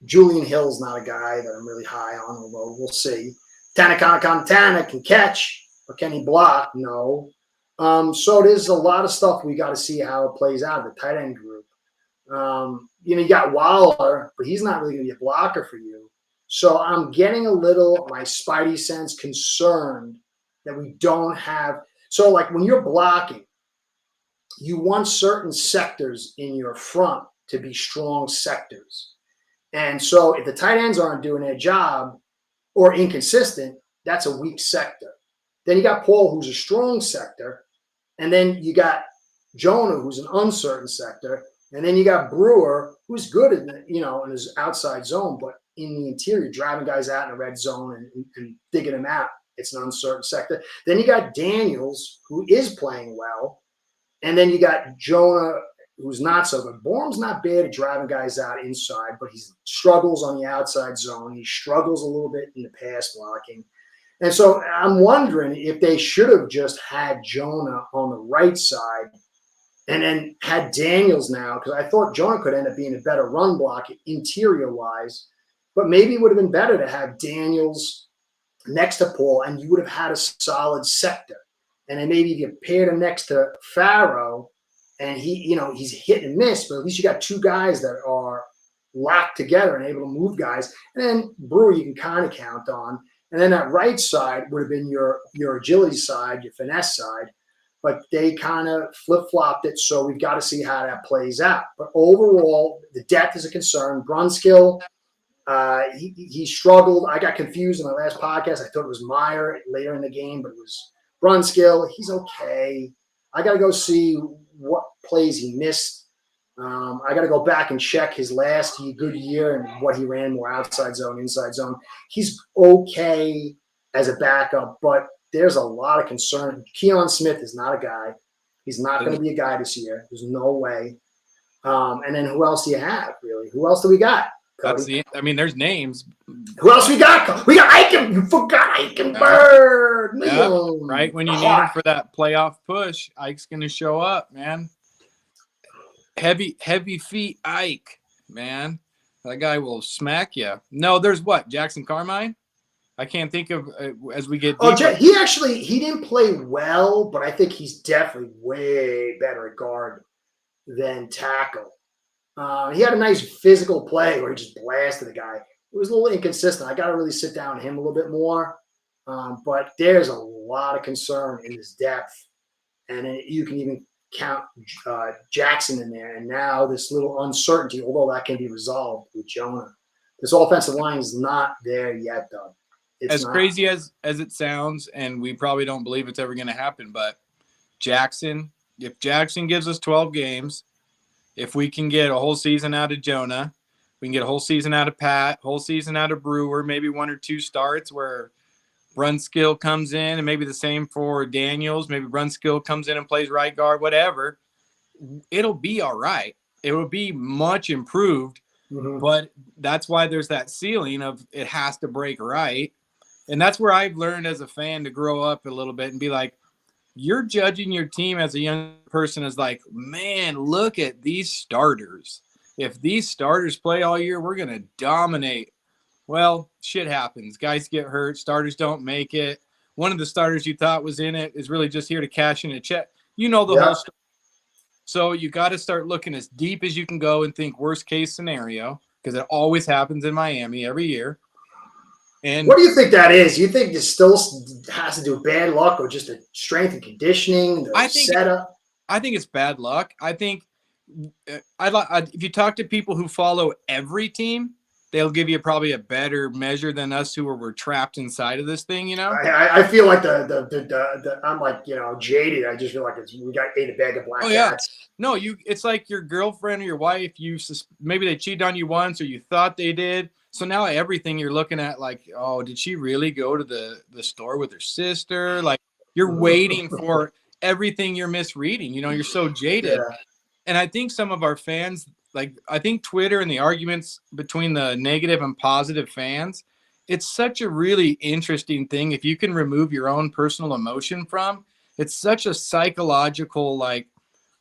Julian Hill's not a guy that I'm really high on, although we'll see. Tanakana can catch, but can he block? No. So there's a lot of stuff we got to see how it plays out, the tight end group. You got Waller, but he's not really going to be a blocker for you. So I'm getting a little, my spidey sense, concerned that we don't have. So like when you're blocking, you want certain sectors in your front to be strong sectors. And so if the tight ends aren't doing their job or inconsistent, that's a weak sector. Then you got Paul, who's a strong sector. And then you got Jonah, who's an uncertain sector. And then you got Brewer, who's good in his outside zone, but in the interior, driving guys out in the red zone and digging them out. It's an uncertain sector. Then you got Daniels, who is playing well. And then you got Jonah, who's not so good. Borum's not bad at driving guys out inside, but he struggles on the outside zone. He struggles a little bit in the pass blocking. And so I'm wondering if they should have just had Jonah on the right side and then had Daniels now, because I thought Jonah could end up being a better run block interior-wise, but maybe it would have been better to have Daniels next to Paul, and you would have had a solid sector. And then maybe if you paired him next to Farrow, and he's hit and miss, but at least you got 2 guys that are locked together and able to move guys. And then Brewer you can kind of count on. And then that right side would have been your agility side, your finesse side. But they kind of flip-flopped it, so we've got to see how that plays out. But overall, the depth is a concern. Brunskill, he struggled. I got confused in my last podcast. I thought it was Meyer later in the game, but it was Brunskill. He's okay. I got to go see what plays he missed. I got to go back and check his last good year and what he ran more outside zone, inside zone. He's okay. as a backup, but there's a lot of concern. Keon Smith is not a guy. He's not going to be a guy this year. There's no way. And then who else do you have, really? Who else do we got, Cody? There's names. Who else we got? We got Eichen. You forgot Eichenberg. Right when you need him for that playoff push, Ike's going to show up, man. Heavy feet Ike, man. That guy will smack you. No, there's what? Jackson Carmine? I can't think of as we get deeper. He didn't play well, but I think he's definitely way better at guard than tackle. He had a nice physical play where he just blasted the guy. It was a little inconsistent. I got to really sit down with him a little bit more. But there's a lot of concern in his depth. And you can even count Jackson in there. And now this little uncertainty, although that can be resolved with Jonah. This offensive line is not there yet, though. As crazy as it sounds, and we probably don't believe it's ever going to happen, but if Jackson gives us 12 games, if we can get a whole season out of Jonah, we can get a whole season out of Pat, whole season out of Brewer, maybe 1 or 2 starts where Brunskill comes in, and maybe the same for Daniels. Maybe Brunskill comes in and plays right guard, whatever. It'll be all right. It will be much improved, but that's why there's that ceiling of it has to break right. And that's where I've learned as a fan to grow up a little bit and be like, you're judging your team as a young person as like, man, look at these starters. If these starters play all year, we're going to dominate. Well, shit happens. Guys get hurt. Starters don't make it. One of the starters you thought was in it is really just here to cash in a check. You know the whole story. So you got to start looking as deep as you can go and think worst case scenario, because it always happens in Miami every year. And what do you think that is? You think this still has to do with bad luck or just a strength and conditioning, setup? I think it's bad luck. I think if you talk to people who follow every team, they'll give you probably a better measure than us who were trapped inside of this thing, you know? I feel like I'm like, jaded. I just feel like we got ate a bag of black cats. No, it's like your girlfriend or your wife, maybe they cheated on you once or you thought they did. So now everything you're looking at like, oh, did she really go to the store with her sister? Like you're waiting for everything you're misreading. You're so jaded. Yeah. And I think some of our fans, I think Twitter and the arguments between the negative and positive fans, it's such a really interesting thing. If you can remove your own personal emotion from, it's such a psychological,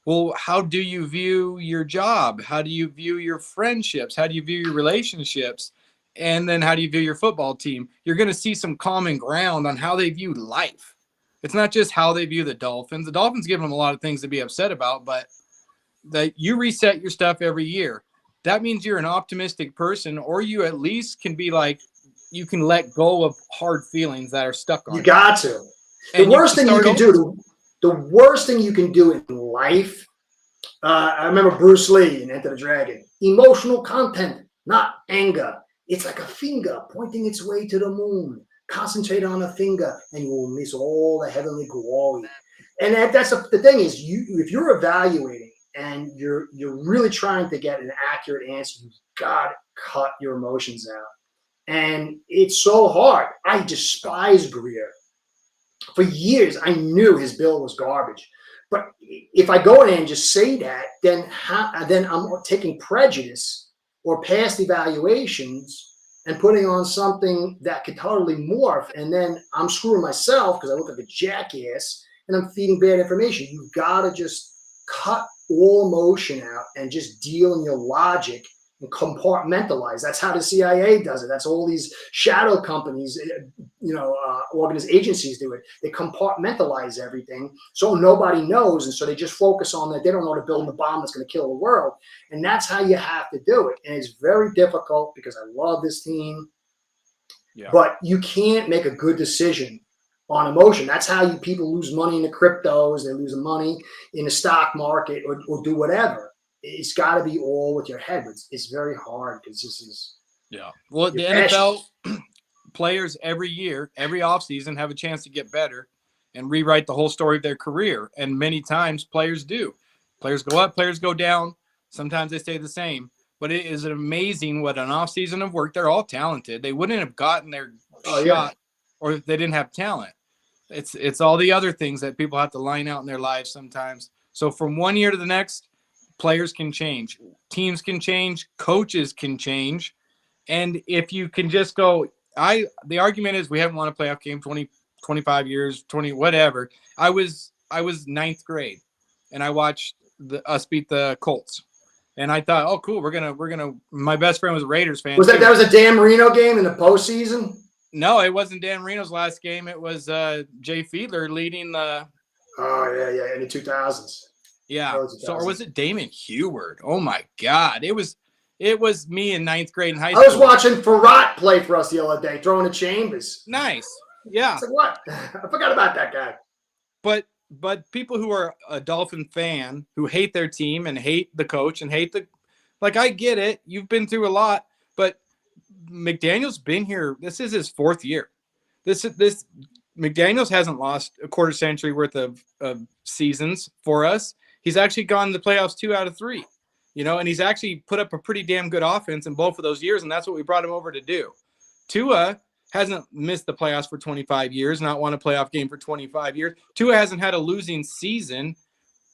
well, how do you view your job? How do you view your friendships? How do you view your relationships? And then how do you view your football team? You're going to see some common ground on how they view life. It's not just how they view the Dolphins. The Dolphins give them a lot of things to be upset about, but that you reset your stuff every year. That means you're an optimistic person, or you at least can be like, you can let go of hard feelings that are stuck on you. You got to. The worst thing you can do in life, I remember Bruce Lee in Enter the Dragon, emotional content, not anger. It's like a finger pointing its way to the moon. Concentrate on a finger and you will miss all the heavenly glory. And that's the thing is, if you're evaluating and you're really trying to get an accurate answer, you've got to cut your emotions out. And it's so hard. I despise Greer. For years, I knew his bill was garbage. But if I go in and just say that, then I'm taking prejudice or past evaluations and putting on something that could totally morph. And then I'm screwing myself because I look like a jackass and I'm feeding bad information. You've got to just cut all emotion out and just deal in your logic and compartmentalize. That's how the CIA does it. That's all these shadow companies, agencies do it. They compartmentalize everything so nobody knows, and so they just focus on that. They don't know to build the bomb that's going to kill the world, and that's how you have to do it. And it's very difficult because I love this team, but you can't make a good decision on emotion. That's how people lose money in the cryptos. They lose money in the stock market or do whatever. It's got to be all with your head. It's very hard because this is Well, the NFL players every year, every offseason have a chance to get better and rewrite the whole story of their career. And many times players do. Players go up, players go down. Sometimes they stay the same. But it is amazing what an offseason of work. They're all talented. They wouldn't have gotten their shot or they didn't have talent. It's all the other things that people have to line out in their lives sometimes. So from one year to the next, players can change, teams can change, coaches can change. And if you can just go, the argument is we haven't won a playoff game 20, 25 years, 20, whatever. I was ninth grade and I watched us beat the Colts. And I thought, oh, cool, we're gonna. My best friend was a Raiders fan. Was that was a Dan Marino game in the postseason? No, it wasn't Dan Marino's last game. It was Jay Fiedler leading the. Oh yeah, in the 2000s. Yeah. So, or was it Damon Heward? Oh my God, it was me in ninth grade in high school. I was watching Farrat play for us the other day, throwing the Chambers. Nice. Yeah. It's like, what? I forgot about that guy. But people who are a Dolphin fan who hate their team and hate the coach and hate I get it. You've been through a lot, but McDaniel's been here. This is his fourth year. This McDaniel's hasn't lost a quarter century worth of seasons for us. He's actually gone to the playoffs 2 out of 3, and he's actually put up a pretty damn good offense in both of those years, and that's what we brought him over to do. Tua hasn't missed the playoffs for 25 years, not won a playoff game for 25 years. Tua hasn't had a losing season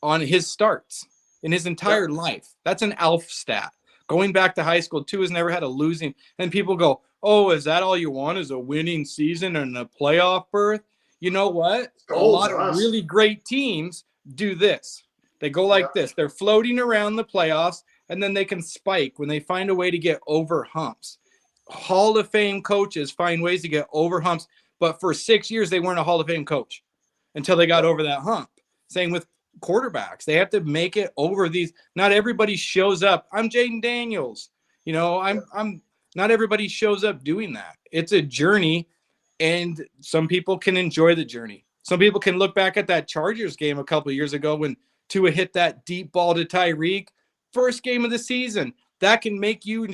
on his starts in his entire life. That's an ALF stat. Going back to high school, Tua's never had a losing. And people go, oh, is that all you want is a winning season and a playoff berth? You know what? A lot of really great teams do this. They go like this. They're floating around the playoffs, and then they can spike when they find a way to get over humps. Hall of Fame coaches find ways to get over humps, but for 6 years they weren't a Hall of Fame coach until they got over that hump. Same with quarterbacks. They have to make it over these. Not everybody shows up. I'm Jaden Daniels. I'm not everybody shows up doing that. It's a journey, and some people can enjoy the journey. Some people can look back at that Chargers game a couple of years ago when Tua hit that deep ball to Tyreek, first game of the season. That can make you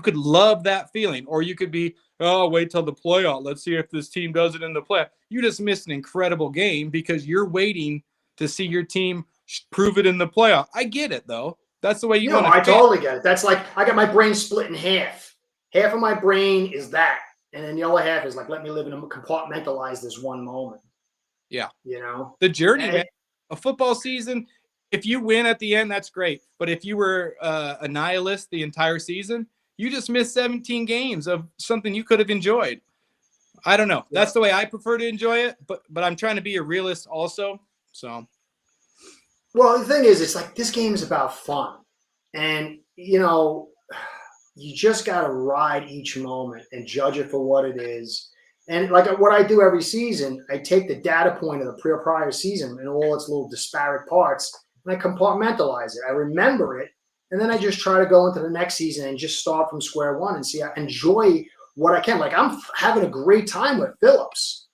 could love that feeling. Or you could be, oh, wait till the playoff. Let's see if this team does it in the playoff. You just missed an incredible game because you're waiting to see your team prove it in the playoff. I get it, though. That's the way you want to. I totally get it. That's like I got my brain split in half. Half of my brain is that. And then the other half is like, let me live in compartmentalize this one moment. Yeah. The journey, man. A football season, if you win at the end, that's great. But if you were a nihilist the entire season, you just missed 17 games of something you could have enjoyed. I don't know. That's the way I prefer to enjoy it. But I'm trying to be a realist also. So. Well, the thing is, it's like this game is about fun. And, you just got to ride each moment and judge it for what it is. And like what I do every season, I take the data point of the prior season and all its little disparate parts, and I compartmentalize it. I remember it, and then I just try to go into the next season and just start from square one and enjoy what I can. Like I'm having a great time with Phillips.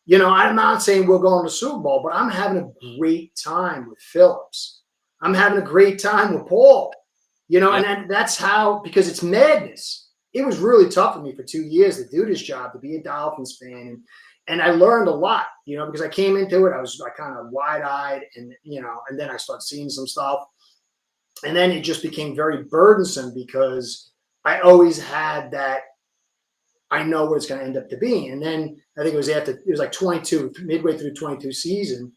I'm not saying we're going to Super Bowl, but I'm having a great time with Phillips. I'm having a great time with Paul. And that's how, because it's madness. It was really tough for me for 2 years to do this job, to be a Dolphins fan. And I learned a lot, because I came into it, I was like kind of wide-eyed and then I started seeing some stuff. And then it just became very burdensome because I always had that, I know what it's going to end up to be. And then I think it was like 22, midway through 22 season,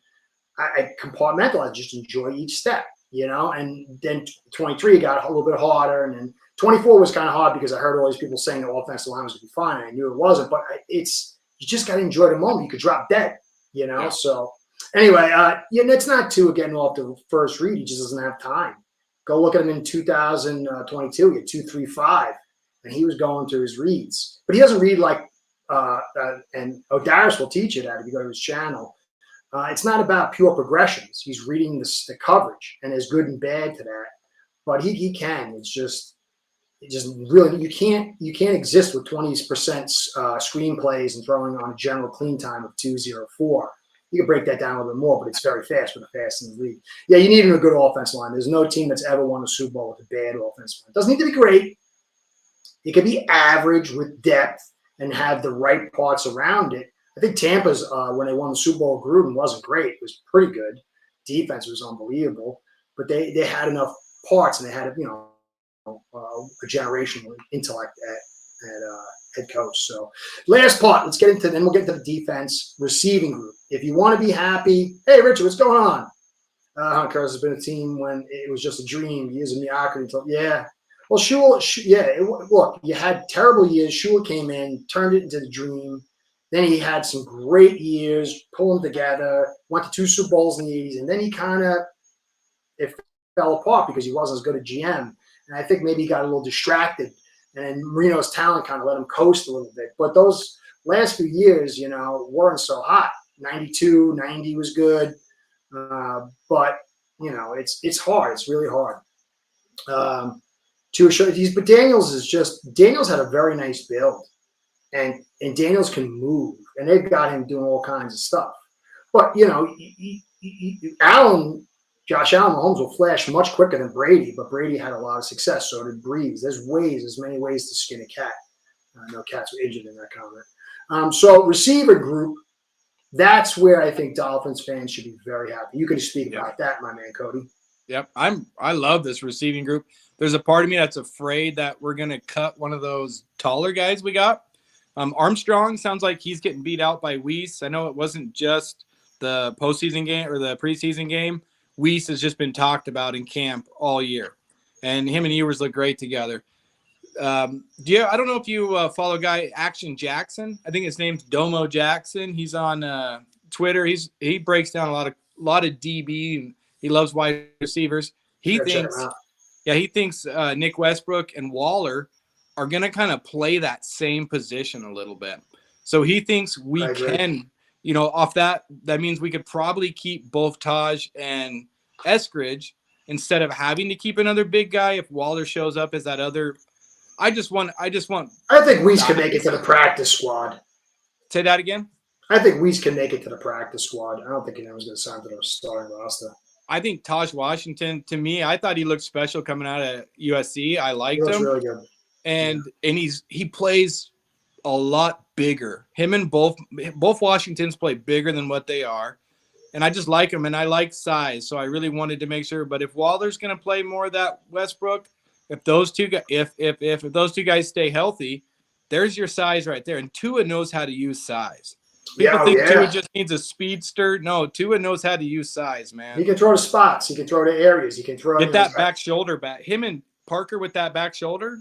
I compartmentalized, just enjoy each step. And then 23 got a little bit harder, and then 24 was kind of hard because I heard all these people saying the offensive line was going to be fine, and I knew it wasn't. But you just got to enjoy the moment. You could drop dead, Yeah. So anyway, it's not Tua getting off the first read. He just doesn't have time. Go look at him in 2022. He had 2.35, and he was going through his reads. But he doesn't read like, and Darius will teach you that if you go to his channel. It's not about pure progressions. He's reading the coverage, and there's good and bad to that. But he can. It just really you can't exist with 20% screenplays and throwing on a general clean time of 2.04. You can break that down a little bit more, but it's very fast with the fast in the league. Yeah, you need a good offensive line. There's no team that's ever won a Super Bowl with a bad offensive line. It doesn't need to be great. It can be average with depth and have the right parts around it. I think Tampa's, when they won the Super Bowl, Gruden wasn't great. It was pretty good. Defense was unbelievable. But they had enough parts, and they had, a generational intellect head coach. So last part, then we'll get into the defense receiving group. If you want to be happy, hey, Richard, what's going on? Because has been a team when it was just a dream, years of mediocrity. Yeah. Well, look, you had terrible years. Shula came in, turned it into the dream. Then he had some great years, pulling together, went to 2 Super Bowls in the 80s, and then it fell apart because he wasn't as good a GM. And I think maybe he got a little distracted. And Marino's talent kind of let him coast a little bit. But those last few years, weren't so hot. 92, 90 was good. But, it's hard. It's really hard. But Daniels had a very nice build. And Daniels can move. And they've got him doing all kinds of stuff. But, Josh Allen Mahomes will flash much quicker than Brady, but Brady had a lot of success. So did Breeze. There's many ways to skin a cat. No cats were injured in that comment. So receiver group, that's where I think Dolphins fans should be very happy. You can speak about that, my man, Cody. Yep, I love this receiving group. There's a part of me that's afraid that we're going to cut one of those taller guys we got. Armstrong sounds like he's getting beat out by Weiss. I know it wasn't just the postseason game or the preseason game. Weiss has just been talked about in camp all year, and him and Ewers look great together. I don't know if you follow a guy, Action Jackson. I think his name's Domo Jackson. He's on Twitter. He breaks down a lot of DB, and he loves wide receivers. He thinks Nick Westbrook and Waller are going to kind of play that same position a little bit. So he thinks we can. Off that means we could probably keep both Taj and Eskridge instead of having to keep another big guy if Waller shows up as that other. I think Weiss can make it to the practice squad. Say that again? I think Weiss can make it to the practice squad. I don't think anyone's going to sign to the starting roster. I think Taj Washington, to me, I thought he looked special coming out of USC. I liked him. He looks really good. And he plays a lot bigger. Him and both Washingtons play bigger than what they are. And I just like him, and I like size. So I really wanted to make sure. But if Waller's going to play more of that Westbrook, if those two guys, if those two guys stay healthy, there's your size right there. And Tua knows how to use size. People think Tua just needs a speedster. No, Tua knows how to use size, man. He can throw to spots. He can throw to areas. He can throw. Get that back shoulder back. Him and Parker with that back shoulder.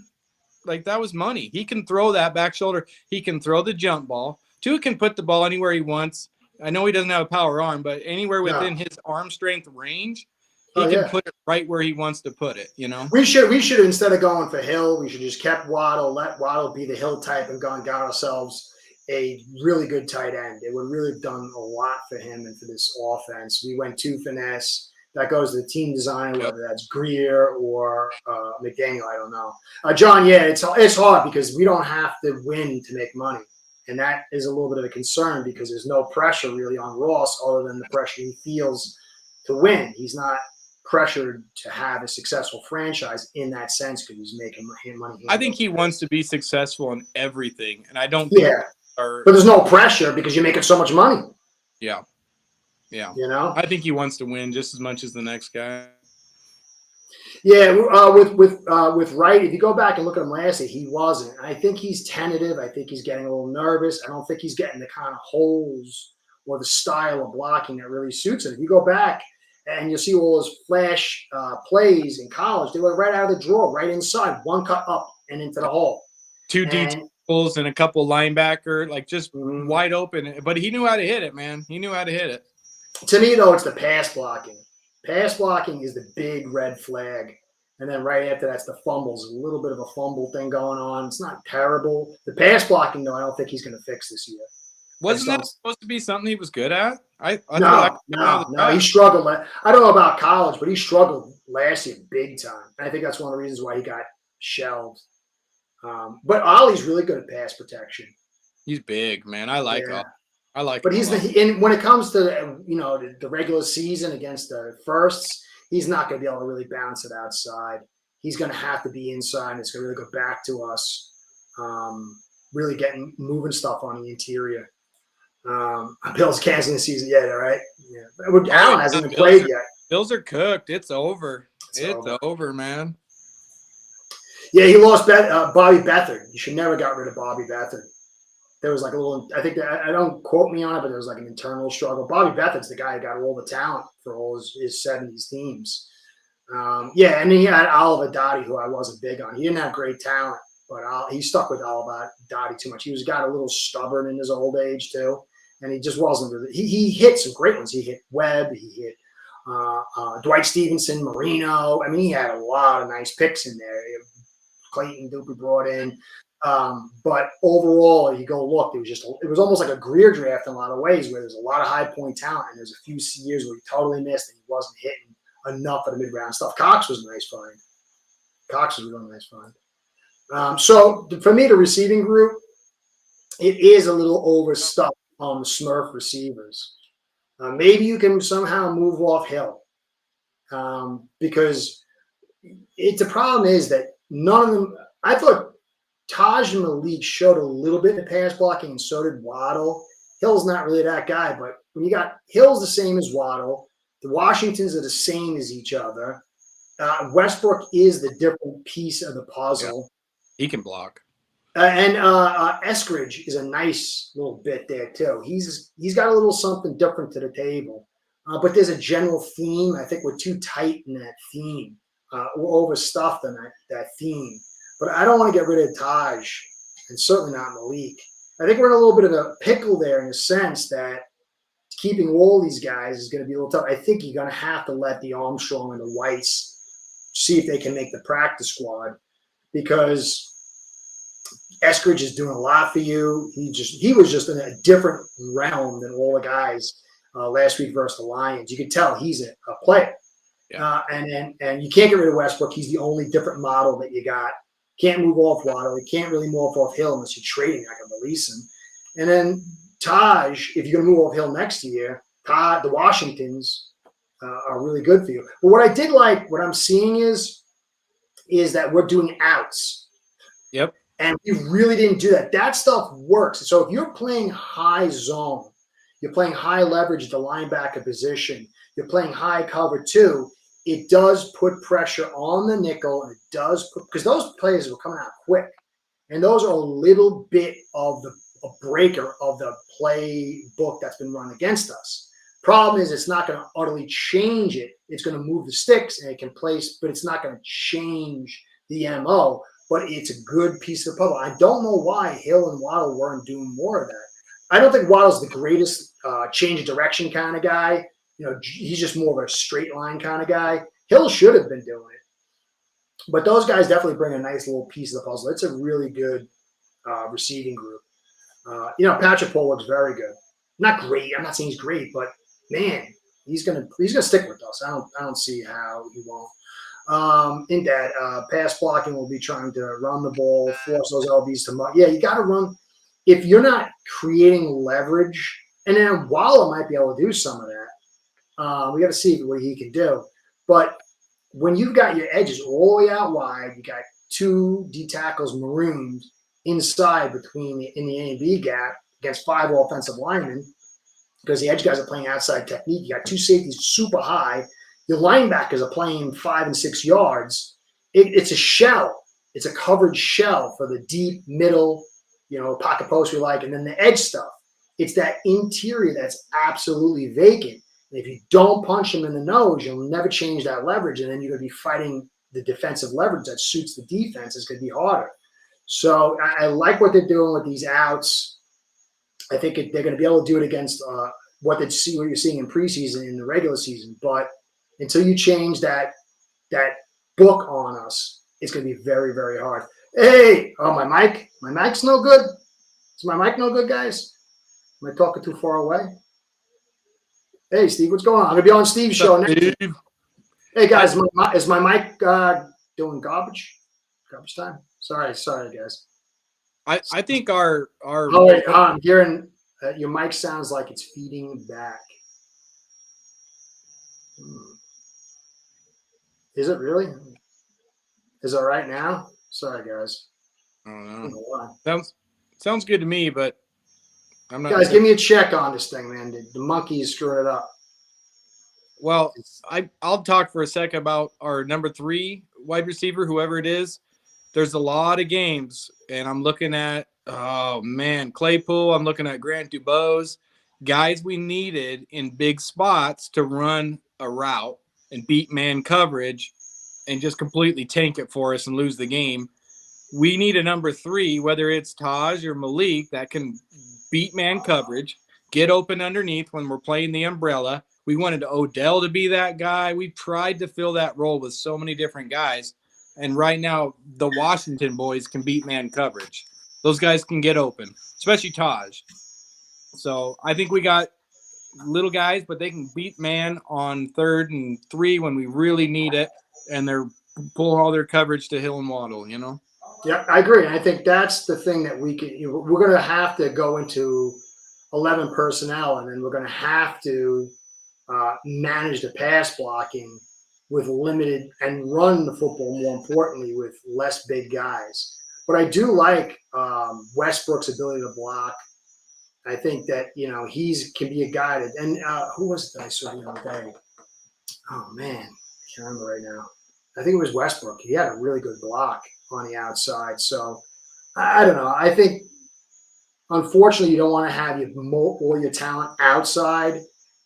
Like, that was money. He can throw that back shoulder. He can throw the jump ball. Tua can put the ball anywhere he wants. I know he doesn't have a power arm, but anywhere within his arm strength range, he can put it right where he wants to put it, We should instead of going for Hill, we should just kept Waddle, let Waddle be the Hill type, and got ourselves a really good tight end. It would really have done a lot for him and for this offense. We went too finesse. That goes to the team design, whether that's Greer or McDaniel. I don't know. John, it's hard because we don't have to win to make money. And that is a little bit of a concern because there's no pressure really on Ross other than the pressure he feels to win. He's not pressured to have a successful franchise in that sense because he's making money. I think he wants to be successful in everything. And I don't think but there's no pressure because you're making so much money. Yeah. Yeah. I think he wants to win just as much as the next guy. Yeah, with Wright, if you go back and look at him last year, he wasn't. I think he's tentative. I think he's getting a little nervous. I don't think he's getting the kind of holes or the style of blocking that really suits him. If you go back and you'll see all those flash plays in college, they were right out of the draw, right inside, one cut up and into the hole. Two tackles and a couple linebacker, like just wide open. But he knew how to hit it, man. He knew how to hit it. To me, though, it's the pass blocking. Pass blocking is the big red flag. And then right after that's the fumbles. A little bit of a fumble thing going on. It's not terrible. The pass blocking, though, I don't think he's going to fix this year. Wasn't that supposed to be something he was good at? No, he struggled. I don't know about college, but he struggled last year big time. And I think that's one of the reasons why he got shelved. But Ollie's really good at pass protection. He's big, man. I like Ollie. But when it comes to the regular season against the firsts, he's not going to be able to really bounce it outside. He's going to have to be inside. And it's going to really go back to us, really moving stuff on the interior. Bills canceling the season yet, all right? Yeah, Allen hasn't even played yet. Bills are cooked. It's over. It's over, man. Yeah, he lost Bobby Beathard. You should never got rid of Bobby Beathard. There was like a little, I think that, I don't quote me on it, but there was like an internal struggle. Bobby Beathard's the guy who got all the talent for all his 70s teams. Yeah, and then he had Oliver Dottie, who I wasn't big on. He didn't have great talent, but he stuck with Oliver Dottie too much. He got a little stubborn in his old age too, and he just wasn't really. He hit some great ones. He hit Webb. He hit Dwight Stevenson, Marino. I mean, he had a lot of nice picks in there. Clayton Duper brought in. But overall, you go look, it was almost like a Greer draft in a lot of ways, where there's a lot of high point talent, and there's a few years where he totally missed and he wasn't hitting enough of the mid round stuff. Cox was a nice find. Cox was a really nice find. So for me, the receiving group, it is a little overstuffed on the Smurf receivers. Maybe you can somehow move off Hill, because the problem is that none of them. I thought Taj and Malik showed a little bit in pass blocking, and so did Waddle. Hill's not really that guy, but when you got Hill's the same as Waddle, the Washingtons are the same as each other. Westbrook is the different piece of the puzzle. Yeah. He can block. And Eskridge is a nice little bit there too. He's got a little something different to the table. But there's a general theme. I think we're too tight in that theme. We're overstuffed in that theme. But I don't want to get rid of Taj, and certainly not Malik. I think we're in a little bit of a pickle there in the sense that keeping all these guys is going to be a little tough. I think you're going to have to let the Armstrong and the Whites see if they can make the practice squad, because Eskridge is doing a lot for you. He was just in a different realm than all the guys last week versus the Lions. You could tell he's a player. Yeah. And you can't get rid of Westbrook. He's the only different model that you got. Can't move off Waddle. You can't really move off Hill unless you're trading. I can release him. And then Taj, if you're going to move off Hill next year, the Washingtons are really good for you. But what I did like, what I'm seeing is that we're doing outs. Yep. And we really didn't do that. That stuff works. So if you're playing high zone, you're playing high leverage at the linebacker position, you're playing high cover too, it does put pressure on the nickel, and it does put, because those players were coming out quick, and those are a little bit of a breaker of the playbook that's been run against us. Problem is, it's not going to utterly change it. It's going to move the sticks, and it can place, but it's not going to change the MO. But it's a good piece of puzzle. I don't know why Hill and Waddle weren't doing more of that. I don't think Waddle's the greatest change of direction kind of guy. You know, he's just more of a straight line kind of guy. Hill should have been doing it. But those guys definitely bring a nice little piece of the puzzle. It's a really good receiving group. Patrick Pohl looks very good. Not great. I'm not saying he's great, but man, he's gonna stick with us. I don't see how he won't. In that pass blocking, we'll be trying to run the ball, force those LBs to yeah, you got to run. If you're not creating leverage, and then Waller might be able to do some of that. We got to see what he can do. But when you've got your edges all the way out wide, you got two D tackles marooned inside in the A and B gap against 5 offensive linemen, because the edge guys are playing outside technique. You got two safeties super high. Your linebackers are playing 5 and 6 yards. It's a shell. It's a covered shell for the deep middle, pocket post we like, and then the edge stuff. It's that interior that's absolutely vacant. And if you don't punch them in the nose, you'll never change that leverage, and then you're going to be fighting the defensive leverage that suits the defense. It's going to be harder. So I like what they're doing with these outs. I think they're going to be able to do it against what you're seeing in preseason in the regular season. But until you change that book on us, it's going to be very, very hard. Hey, my mic's no good. Is my mic no good, guys? Am I talking too far away? Hey, Steve, what's going on? I'm going to be on Steve's show next week. Hey, guys, is my mic doing garbage time? Sorry, guys. I think our I'm hearing your mic sounds like it's feeding back. Is it really? Is it right now? Sorry, guys. I don't know. Sounds good to me, but I'm not. Guys, give me a check on this thing, man. The monkey is screwing it up. Well, I'll talk for a second about our number 3 wide receiver, whoever it is. there's a lot of games, and I'm looking at, oh man, Claypool. I'm looking at Grant Dubose, guys we needed in big spots to run a route and beat man coverage and just completely tank it for us and lose the game. We need a number 3, whether it's Taj or Malik, that can beat man coverage, get open underneath when we're playing the umbrella. We wanted Odell to be that guy. We tried to fill that role with so many different guys. And right now, the Washington boys can beat man coverage. Those guys can get open, especially Taj. So I think we got little guys, but they can beat man on 3rd and 3 when we really need it. And they're pulling all their coverage to Hill and Waddle, you know? Yeah, I agree. I think that's the thing that we're going to have to go into 11 personnel, and then we're going to have to manage the pass blocking with limited and run the football, more importantly, with less big guys. But I do like Westbrook's ability to block. I think that, he's can be a guy that, and who was it that I saw the other day? Oh, man, I can't remember right now. I think it was Westbrook. He had a really good block on the outside. So I don't know. I think, unfortunately, you don't want to have all your talent outside,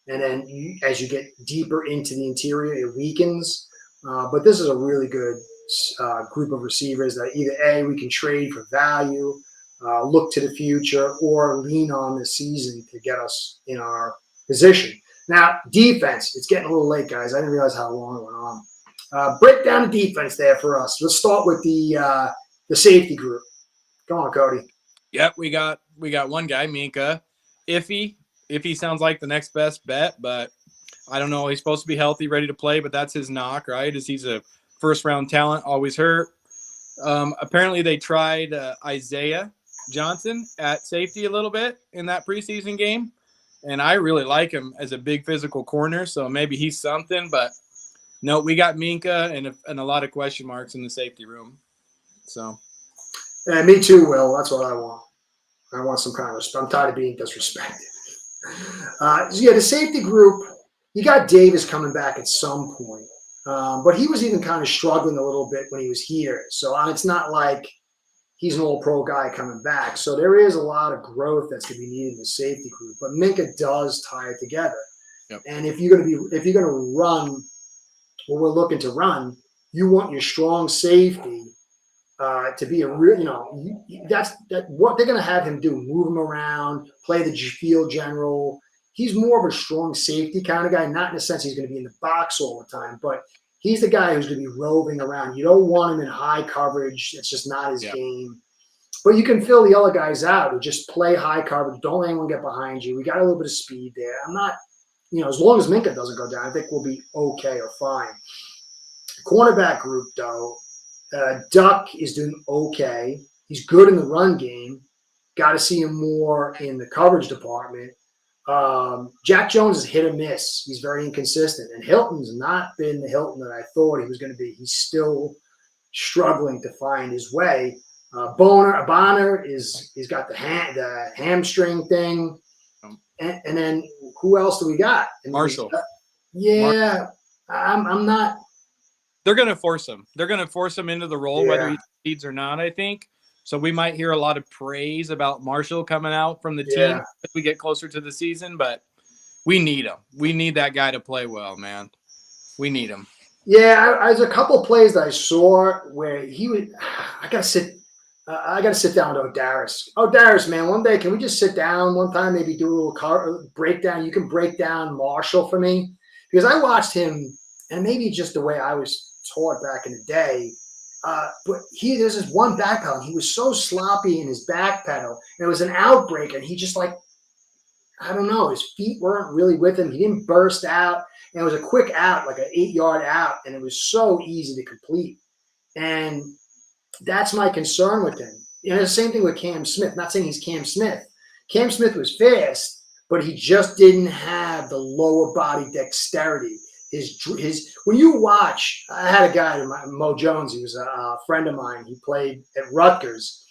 and then as you get deeper into the interior, it weakens. But this is a really good group of receivers that either A, we can trade for value, look to the future, or lean on this season to get us in our position. Now, defense, it's getting a little late, guys. I didn't realize how long it went on. Break down the defense there for us. Let's start with the safety group. Go on, Cody. Yep, we got one guy, Minka. Iffy sounds like the next best bet, but I don't know. He's supposed to be healthy, ready to play, but that's his knock, right? Is he's a first-round talent, always hurt. Apparently, they tried Isaiah Johnson at safety a little bit in that preseason game, and I really like him as a big physical corner, so maybe he's something, but no, we got Minka and a lot of question marks in the safety room. So, yeah, me too, Will. That's what I want. I want some kind of respect. I'm tired of being disrespected. The safety group, you got Davis coming back at some point, but he was even kind of struggling a little bit when he was here. So it's not like he's an all-pro guy coming back. So there is a lot of growth that's going to be needed in the safety group. But Minka does tie it together. Yep. And if you're going to run what we're looking to run, you want your strong safety to be a real, that's what they're going to have him do, move him around, play the field general. He's more of a strong safety kind of guy, not in the sense he's going to be in the box all the time, but he's the guy who's going to be roving around. You don't want him in high coverage. It's just not his game. But you can fill the other guys out who just play high coverage. Don't let anyone get behind you. We got a little bit of speed there. I'm not, as long as Minka doesn't go down, I think we'll be okay or fine. Cornerback group, though, Duck is doing okay. He's good in the run game. Got to see him more in the coverage department. Jack Jones is hit or miss. He's very inconsistent. And Hilton's not been the Hilton that I thought he was going to be. He's still struggling to find his way. Bonner he's got the hamstring thing. And then who else do we got? Marshall. I'm not. They're going to force him. They're going to force him into the role, whether he succeeds or not, I think. So we might hear a lot of praise about Marshall coming out from the team as we get closer to the season, but we need him. We need that guy to play well, man. We need him. Yeah, there's a couple plays that I saw where he would. I gotta sit down with O'Darius. O'Darius, man, one day can we just sit down one time, maybe do a little breakdown? You can break down Marshall for me, because I watched him, and maybe just the way I was taught back in the day. But there's this one back pedal. He was so sloppy in his back pedal, and it was an outbreak, and he just I don't know, his feet weren't really with him. He didn't burst out, and it was a quick out, like an 8-yard out, and it was so easy to complete. And that's my concern with him. The same thing with Cam Smith. Not saying he's Cam Smith. Cam Smith was fast, but he just didn't have the lower body dexterity. His when you watch, I had a guy, Mo Jones. He was a friend of mine. He played at Rutgers,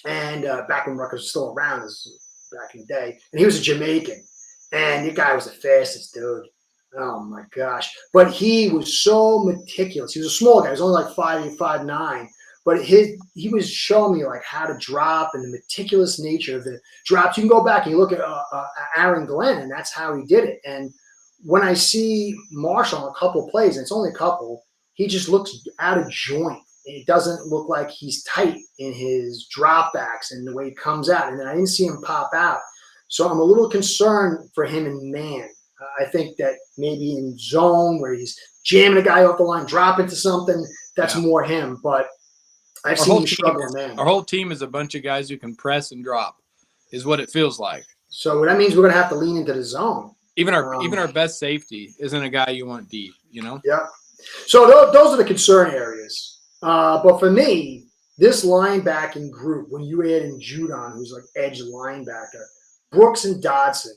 and back when Rutgers was still around, back in the day. And he was a Jamaican, and the guy was the fastest dude. Oh my gosh! But he was so meticulous. He was a small guy. He was only like 5'8", 5'9", but he was showing me like how to drop and the meticulous nature of the drops. You can go back and you look at Aaron Glenn, and that's how he did it. And when I see Marshall on a couple of plays, and it's only a couple, he just looks out of joint. It doesn't look like he's tight in his dropbacks and the way he comes out. And then I didn't see him pop out. So I'm a little concerned for him in man. I think that maybe in zone where he's jamming a guy off the line, dropping to something, that's more him. But I've seen him struggle in man. Our whole team is a bunch of guys who can press and drop, is what it feels like. So that means we're going to have to lean into the zone. Even our best safety isn't a guy you want deep, you know? Yeah. So those are the concern areas. But for me, this linebacking group, when you add in Judon, who's like edge linebacker, Brooks and Dodson,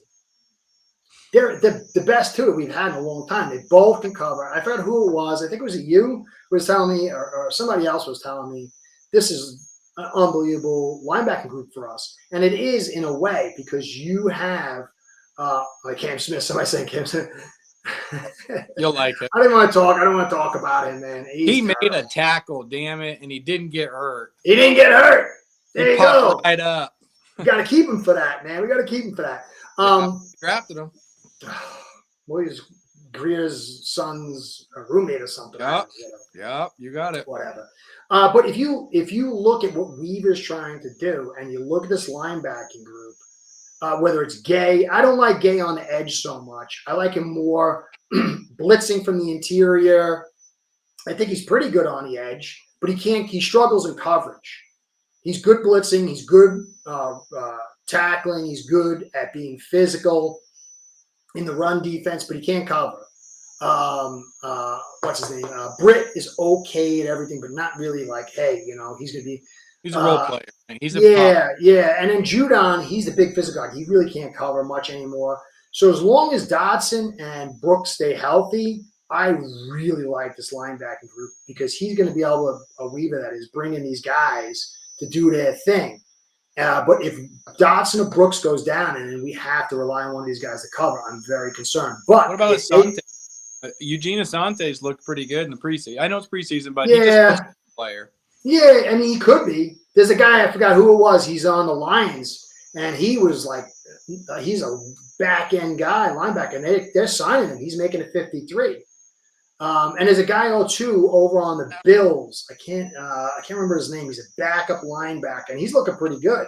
they're the best two that we've had in a long time. They both can cover. I forgot who it was. I think it was you who was telling me, or somebody else was telling me, this is an unbelievable linebacking group for us. And it is in a way because you have like Cam Smith. Somebody saying Cam Smith. You'll like it. I don't want to talk about him, man. He made a tackle, damn it, and he didn't get hurt. He didn't get hurt. There you go. Right up. We got to keep him for that, man. We got to keep him for that. Drafted him. What is Greer's son's roommate or something? Yeah, you got it. Whatever. But if you look at what Weaver's trying to do, and you look at this linebacking group, whether it's Gay, I don't like Gay on the edge so much. I like him more blitzing from the interior. I think he's pretty good on the edge, but he struggles in coverage. He's good blitzing. He's good tackling. He's good at being physical in the run defense, but he can't cover. What's his name? Britt is okay at everything, but not really like, hey, he's going to be. He's a role player. He's a yeah. And then Judon, he's the big physical guy. He really can't cover much anymore. So as long as Dodson and Brooks stay healthy, I really like this linebacking group because he's going to be able to, Weaver that is, bringing these guys to do their thing. But if Dodson or Brooks goes down and we have to rely on one of these guys to cover, I'm very concerned. But what about Asante? Eugene Asante's looked pretty good in the preseason. I know it's preseason, but he's just a player. Yeah, I mean, he could be. There's a guy, I forgot who it was. He's on the Lions, and he was like, he's a back-end guy, linebacker, and they're signing him. He's making it 53. And there's a guy, too, over on the Bills. I can't remember his name. He's a backup linebacker, and he's looking pretty good.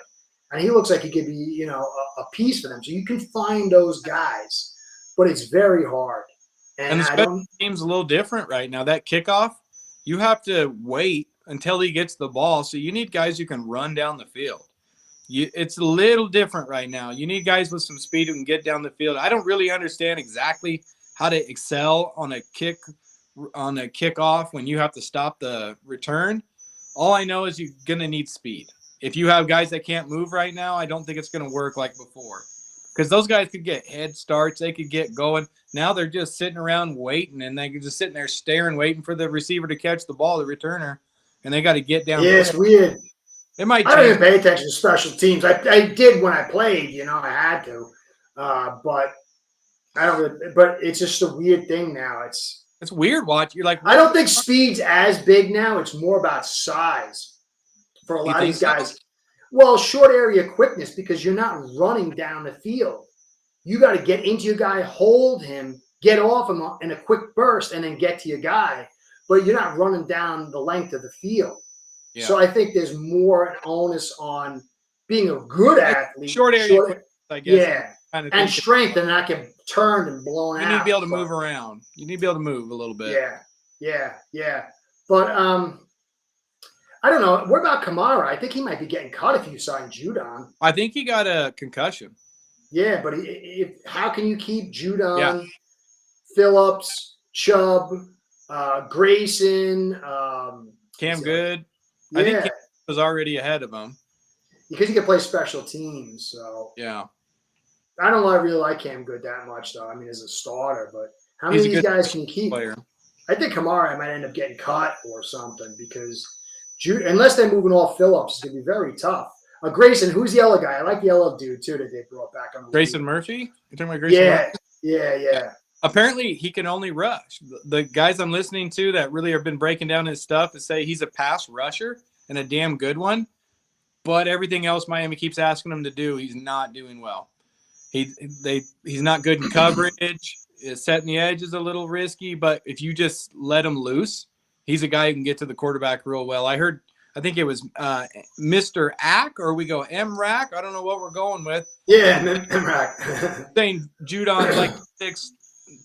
And he looks like he could be, a piece for them. So you can find those guys, but it's very hard. And the special team's a little different right now. That kickoff, you have to wait until he gets the ball. So you need guys who can run down the field. It's a little different right now. You need guys with some speed who can get down the field. I don't really understand exactly how to excel on a kickoff when you have to stop the return. All I know is you're going to need speed. If you have guys that can't move right now, I don't think it's going to work like before. Because those guys could get head starts. They could get going. Now they're just sitting around waiting, and they're just sitting there staring, waiting for the receiver to catch the ball, the returner, and they got to get down. Yeah, it's weird. It might. I don't even pay attention to special teams. I did when I played. I had to, but I don't. Really, but it's just a weird thing now. It's weird. Watch. You're like, I don't think speed's as big now. It's more about size for a lot of these guys. So? Well, short area quickness because you're not running down the field. You got to get into your guy, hold him, get off him in a quick burst, and then get to your guy. But you're not running down the length of the field. Yeah. So I think there's more an onus on being a good athlete. Short area quickness, I guess. Yeah. And strength and not get turned and blown out. You need to be able to move around. You need to be able to move a little bit. Yeah. But I don't know. What about Kamara? I think he might be getting cut if you sign Judon. I think he got a concussion. Yeah, but how can you keep Judon, Phillips, Chubb, Grayson, Cam Good? Yeah. I think Cam was already ahead of him. Because he can play special teams. So yeah. I don't really like Cam Good that much, though. I mean, as a starter. But how many of these guys can you keep? Player. I think Kamara might end up getting cut or something because unless they're moving off Phillips, it's going to be very tough. Grayson, who's the yellow guy? I like the yellow dude, too, that they brought back on the Grayson league. Murphy? You're talking about Grayson Murphy? Yeah. Apparently, he can only rush. The guys I'm listening to that really have been breaking down his stuff say he's a pass rusher. and a damn good one. But everything else Miami keeps asking him to do, he's not doing well. He's not good in coverage. Setting the edge is a little risky, but if you just let him loose, he's a guy who can get to the quarterback real well. I think it was Mr. Ack, or we go M-Rack. I don't know what we're going with. Yeah, M-Rack. Saying Judon's like sixth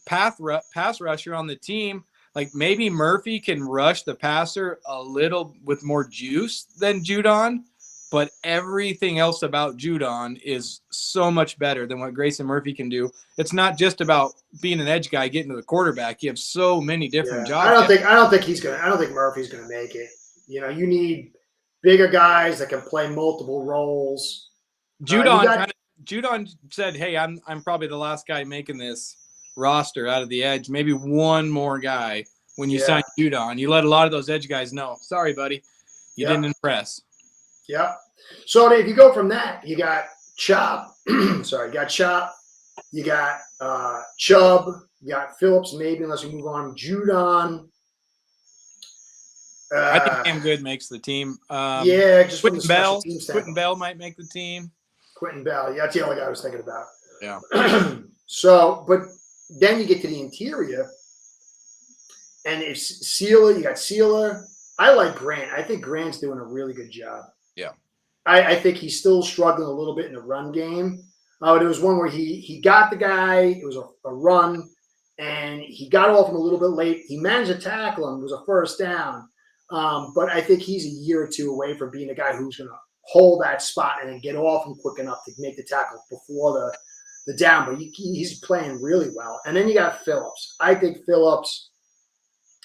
pass rusher on the team. Like maybe Murphy can rush the passer a little with more juice than Judon, but everything else about Judon is so much better than what Grayson Murphy can do. It's not just about being an edge guy, getting to the quarterback. You have so many different jobs. I don't think Murphy's gonna make it. You know, you need bigger guys that can play multiple roles. Judon said, "Hey, I'm probably the last guy making this roster out of the edge. Maybe one more guy when you sign Judon. You let a lot of those edge guys know. Sorry, buddy, you didn't impress." Yeah. So if you go from that, you got Chop. Sorry, you got Chop. You got Chubb. You got Phillips. Maybe unless we move on, Judon. I think Cam Good makes the team. Just from the special team standpoint. Quentin Bell might make the team. Quentin Bell. Yeah, that's the only guy I was thinking about. Yeah. So, but then you get to the interior, and it's Sealer. You got Sealer. I like Grant. I think Grant's doing a really good job. Yeah. I think he's still struggling a little bit in the run game. There was one where he got the guy. It was a run, and he got off him a little bit late. He managed to tackle him. It was a first down. But I think he's a year or two away from being a guy who's going to hold that spot and then get off him quick enough to make the tackle before the down. But he's playing really well. And then you got Phillips. I think Phillips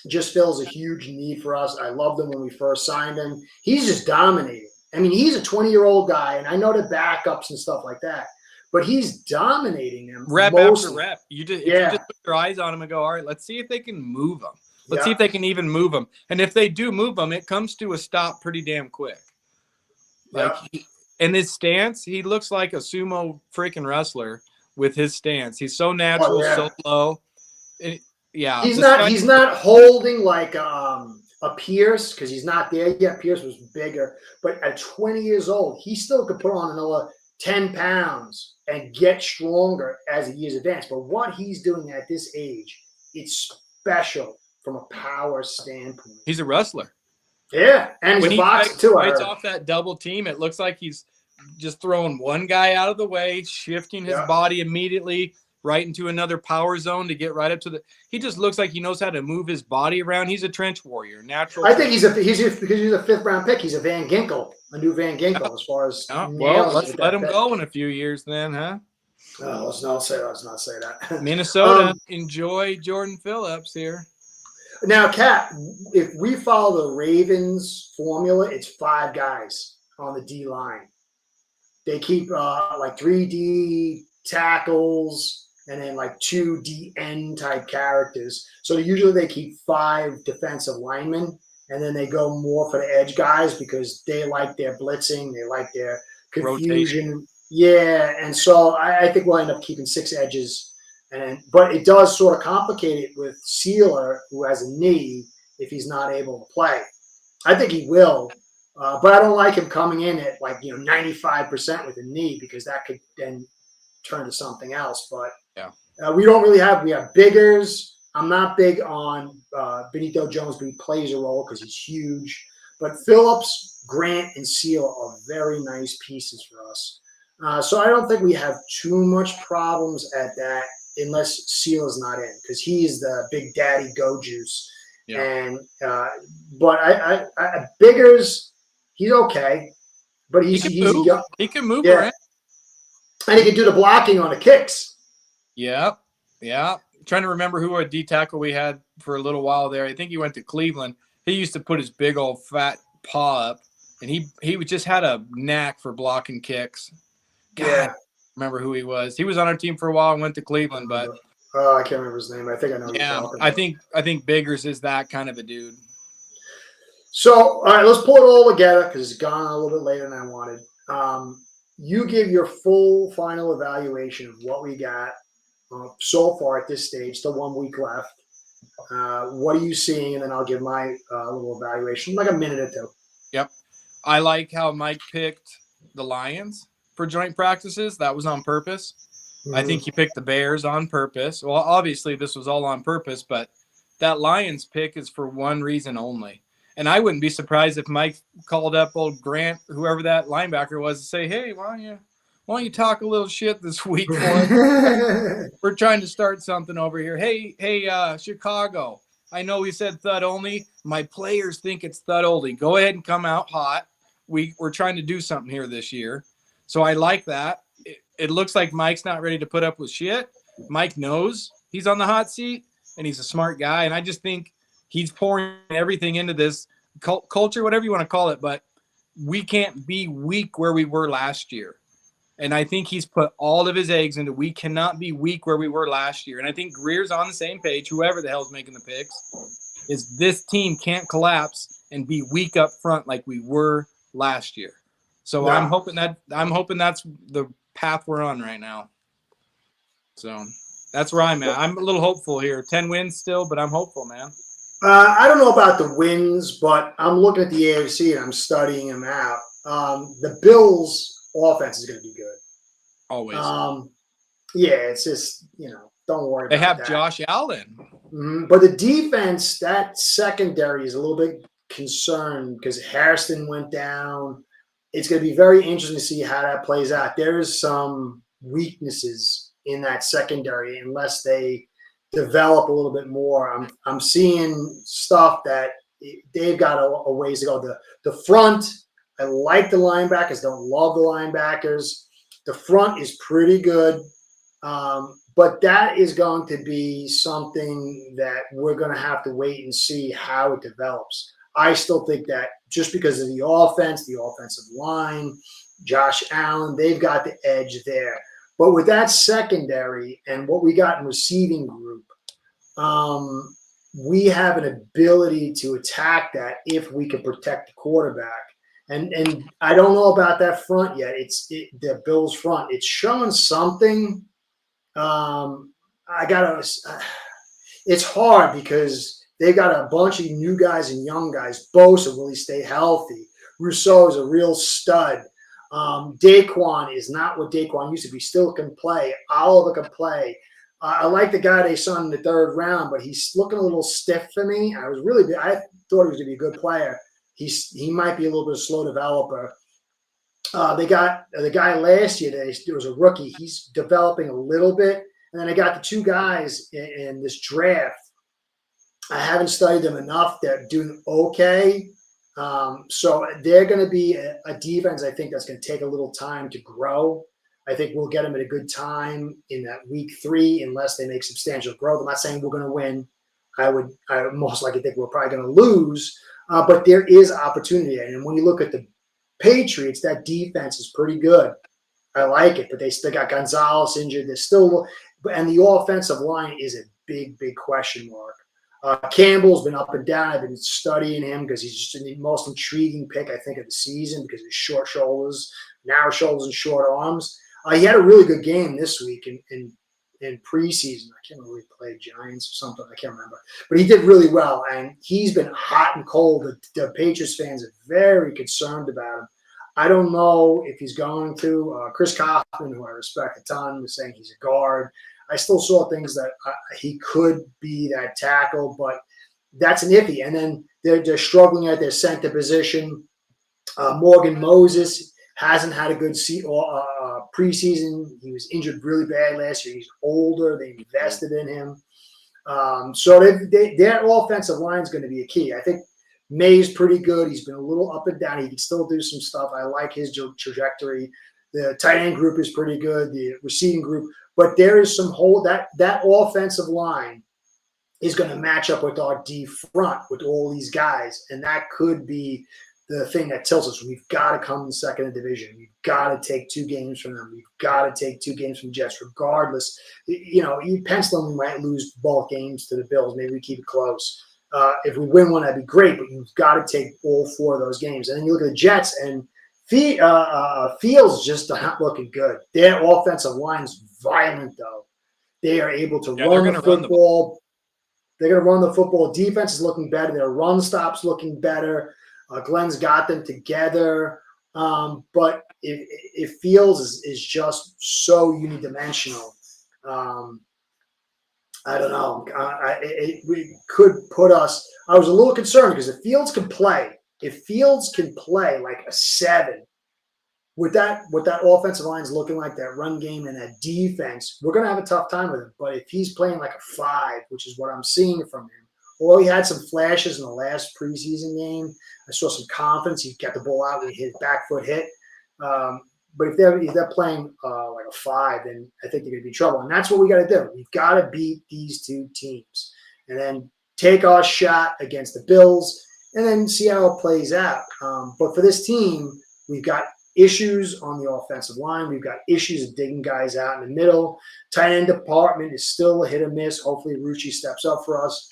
just fills a huge need for us. I loved him when we first signed him. He's just dominating. I mean, he's a 20-year-old guy, and I know the backups and stuff like that, but he's dominating them. Rep after rep. You just put your eyes on him and go, all right, let's see if they can move him. Let's see if they can even move him. And if they do move him, it comes to a stop pretty damn quick. Like, in his stance, he looks like a sumo freaking wrestler with his stance. He's so natural, so low. He's not holding like a Pierce, because he's not there yet. Pierce was bigger, but at 20 years old, he still could put on another 10 pounds and get stronger as the years advance. But what he's doing at this age, it's special from a power standpoint. He's a wrestler. Yeah, and he's a boxer too. When he fights off that double team, it looks like he's just throwing one guy out of the way, shifting his body immediately right into another power zone to get right up to the. He just looks like he knows how to move his body around. He's a trench warrior, natural. I think because he's a 5th round pick. He's a Van Ginkel, a new Van Ginkel, as far as. Well, let's let him go in a few years, then, huh? Oh, let's not say that. Minnesota, enjoy Jordan Phillips here. Now, Kat, if we follow the Ravens formula, it's 5 guys on the D line. They keep like 3D tackles and then like 2 DN type characters. So usually they keep 5 defensive linemen, and then they go more for the edge guys because they like their blitzing, they like their confusion. Rotation. Yeah, and so I think we'll end up keeping 6 edges. But it does sort of complicate it with Sealer, who has a knee, if he's not able to play. I think he will, but I don't like him coming in at 95% with a knee, because that could then turn to something else. But we have Biggers. I'm not big on Benito Jones, but he plays a role because he's huge. But Phillips, Grant, and Sealer are very nice pieces for us. So I don't think we have too much problems at that, unless Sealer's not in, because he's the big daddy go juice. Yeah. And but I Biggers, he's okay, but he can move around, and he can do the blocking on the kicks. Yeah. Trying to remember who a D tackle we had for a little while there. I think he went to Cleveland. He used to put his big old fat paw up, and he just had a knack for blocking kicks. God, remember who he was. He was on our team for a while and went to Cleveland, but I can't remember his name. I think I know. Yeah, I think Biggers is that kind of a dude. So, all right, let's pull it all together because it's gone a little bit later than I wanted. You give your full final evaluation of what we got so far at this stage. Still 1 week left. What are you seeing? And then I'll give my little evaluation, like a minute or two. Yep. I like how Mike picked the Lions for joint practices. That was on purpose. I think he picked the Bears on purpose. Well, obviously this was all on purpose, but that Lions pick is for one reason only. And I wouldn't be surprised if Mike called up old Grant, whoever that linebacker was, to say, "Hey, why don't you talk a little shit this week for us? We're trying to start something over here. Hey, Chicago. I know we said thud only. My players think it's thud only. Go ahead and come out hot. We're trying to do something here this year." So I like that. It looks like Mike's not ready to put up with shit. Mike knows he's on the hot seat, and he's a smart guy. And I just think he's pouring everything into this culture, whatever you want to call it. But we can't be weak where we were last year. And I think he's put all of his eggs into we cannot be weak where we were last year. And I think Greer's on the same page, whoever the hell's making the picks, is this team can't collapse and be weak up front like we were last year. So I'm hoping that's the path we're on right now. So that's where I'm at. I'm a little hopeful here. 10 wins still, but I'm hopeful, man. I don't know about the wins, but I'm looking at the AFC and I'm studying them out. The Bills' offense is going to be good. Always. Yeah, it's just, don't worry about that. They have Josh Allen. Mm-hmm. But the defense, that secondary is a little bit concerned because Harrison went down. It's going to be very interesting to see how that plays out. There is some weaknesses in that secondary unless they develop a little bit more. I'm seeing stuff that they've got a ways to go. The front, I like the linebackers. Don't love the linebackers. The front is pretty good, but that is going to be something that we're going to have to wait and see how it develops. I still think that just because of the offense, the offensive line, Josh Allen, they've got the edge there. But with that secondary and what we got in receiving group, we have an ability to attack that if we can protect the quarterback. And I don't know about that front yet. The Bills front. It's showing something. It's hard because they've got a bunch of new guys and young guys. Bosa, will he stay healthy? Rousseau is a real stud. Daquan is not what Daquan used to be. Still can play. Oliver can play. I like the guy they signed in the third round, but he's looking a little stiff for me. I thought he was going to be a good player. He might be a little bit of a slow developer. They got the guy last year. There was a rookie. He's developing a little bit. And then I got the two guys in this draft. I haven't studied them enough. They're doing okay. So they're going to be a defense, I think, that's going to take a little time to grow. I think we'll get them at a good time in that week 3 unless they make substantial growth. I'm not saying we're going to win. I most likely think we're probably going to lose. But there is opportunity. And when you look at the Patriots, that defense is pretty good. I like it. But they still got Gonzalez injured. And the offensive line is a big, big question mark. Campbell's been up and down. I've been studying him because he's just the most intriguing pick, I think, of the season because of his short shoulders, narrow shoulders, and short arms. He had a really good game this week in preseason. I can't remember if he played Giants or something. I can't remember. But he did really well, and he's been hot and cold. The Patriots fans are very concerned about him. I don't know if he's going to. Chris Kaufman, who I respect a ton, was saying he's a guard. I still saw things that he could be that tackle, but that's an iffy. And then they're struggling at their center position. Morgan Moses hasn't had a good preseason. He was injured really bad last year. He's older. They invested in him. So their offensive line is going to be a key. I think May's pretty good. He's been a little up and down. He can still do some stuff. I like his trajectory. The tight end group is pretty good. The receiving group. But there is some that offensive line is going to match up with our D front with all these guys. And that could be the thing that tells us we've got to come in second in division. We've got to take 2 games from them. We've got to take 2 games from the Jets, regardless. You pencil we might lose both games to the Bills. Maybe we keep it close. If we win one, that'd be great. But you've got to take all 4 of those games. And then you look at the Jets, and Fields just not looking good. Their offensive line's violent, though. They are able to run the football. They're going to run the football. Defense is looking better. Their run stop's looking better. Glenn's got them together. But if Fields is just so unidimensional, I don't know. We could put us. I was a little concerned because if Fields can play like a 7, with that offensive line's looking like, that run game and that defense, we're going to have a tough time with him. But if he's playing like a 5, which is what I'm seeing from him, although he had some flashes in the last preseason game, I saw some confidence. He got the ball out when he hit back foot hit. But if they're playing like a 5, then I think they're going to be in trouble. And that's what we got to do. We've got to beat these 2 teams and then take our shot against the Bills and then see how it plays out. But for this team, we've got issues on the offensive line. We've got issues of digging guys out in the middle. Tight end department is still a hit or miss. Hopefully Rucci steps up for us.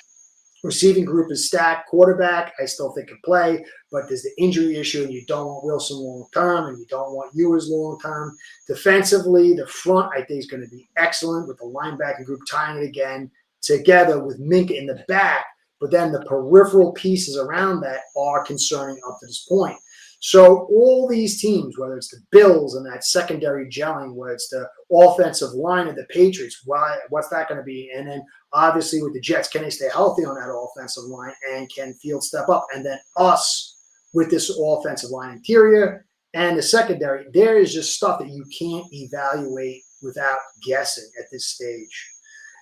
Receiving group is stacked. Quarterback, I still think can play, but there's the injury issue, and you don't want Wilson long term, and you don't want Ewers long term. Defensively, the front, I think, is going to be excellent with the linebacking group tying it again together with Minka in the back. But then the peripheral pieces around that are concerning up to this point. So all these teams, whether it's the Bills and that secondary gelling, whether it's the offensive line of the Patriots, what's that going to be? And then obviously with the Jets, can they stay healthy on that offensive line, and can Fields step up? And then us with this offensive line interior and the secondary, there is just stuff that you can't evaluate without guessing at this stage.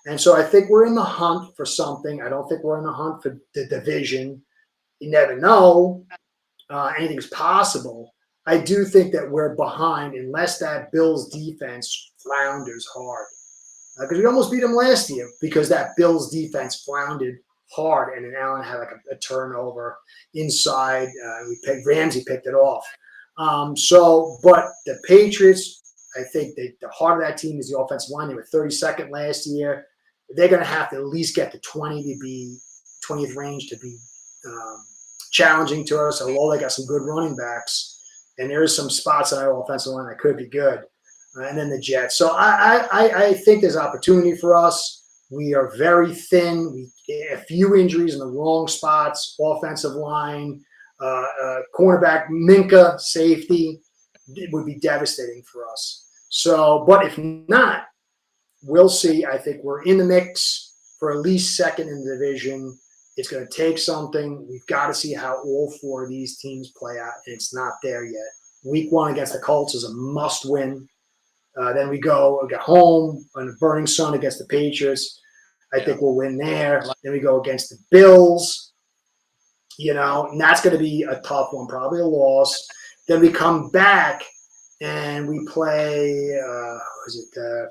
And so I think we're in the hunt for something. I don't think we're in the hunt for the division. You never know. Anything's possible. I do think that we're behind unless that Bills defense flounders hard. Because we almost beat them last year because that Bills defense floundered hard, and then Allen had like a turnover inside. Ramsey picked it off. But the Patriots, I think the heart of that team is the offensive line. They were 32nd last year. They're going to have to at least get to 20th range to be challenging to us. Although they got some good running backs, and there is some spots on our offensive line that could be good. And then the Jets. So I think there's opportunity for us. We are very thin. A few injuries in the wrong spots. Offensive line, cornerback, Minka, safety. It would be devastating for us. So, but if not, we'll see. I think we're in the mix for at least second in the division. It's going to take something. We've got to see how all 4 of these teams play out, and it's not there yet. Week 1 against the Colts is a must-win. Then we get home on the burning sun against the Patriots. I think we'll win there. Then we go against the Bills, and that's going to be a tough one, probably a loss. Then we come back and we play, the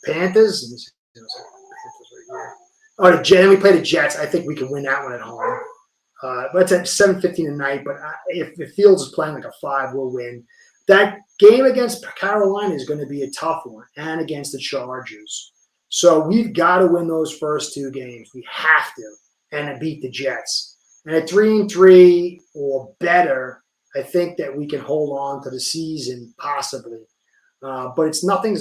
Panthers? Then we play the Jets. I think we can win that one at home. But it's at 7:15 tonight. But if Fields is playing like a 5, we'll win. That game against Carolina is going to be a tough one, and against the Chargers. So we've got to win those first 2 games. We have to, and beat the Jets. And at 3-3 or better, I think that we can hold on to the season possibly. But it's nothing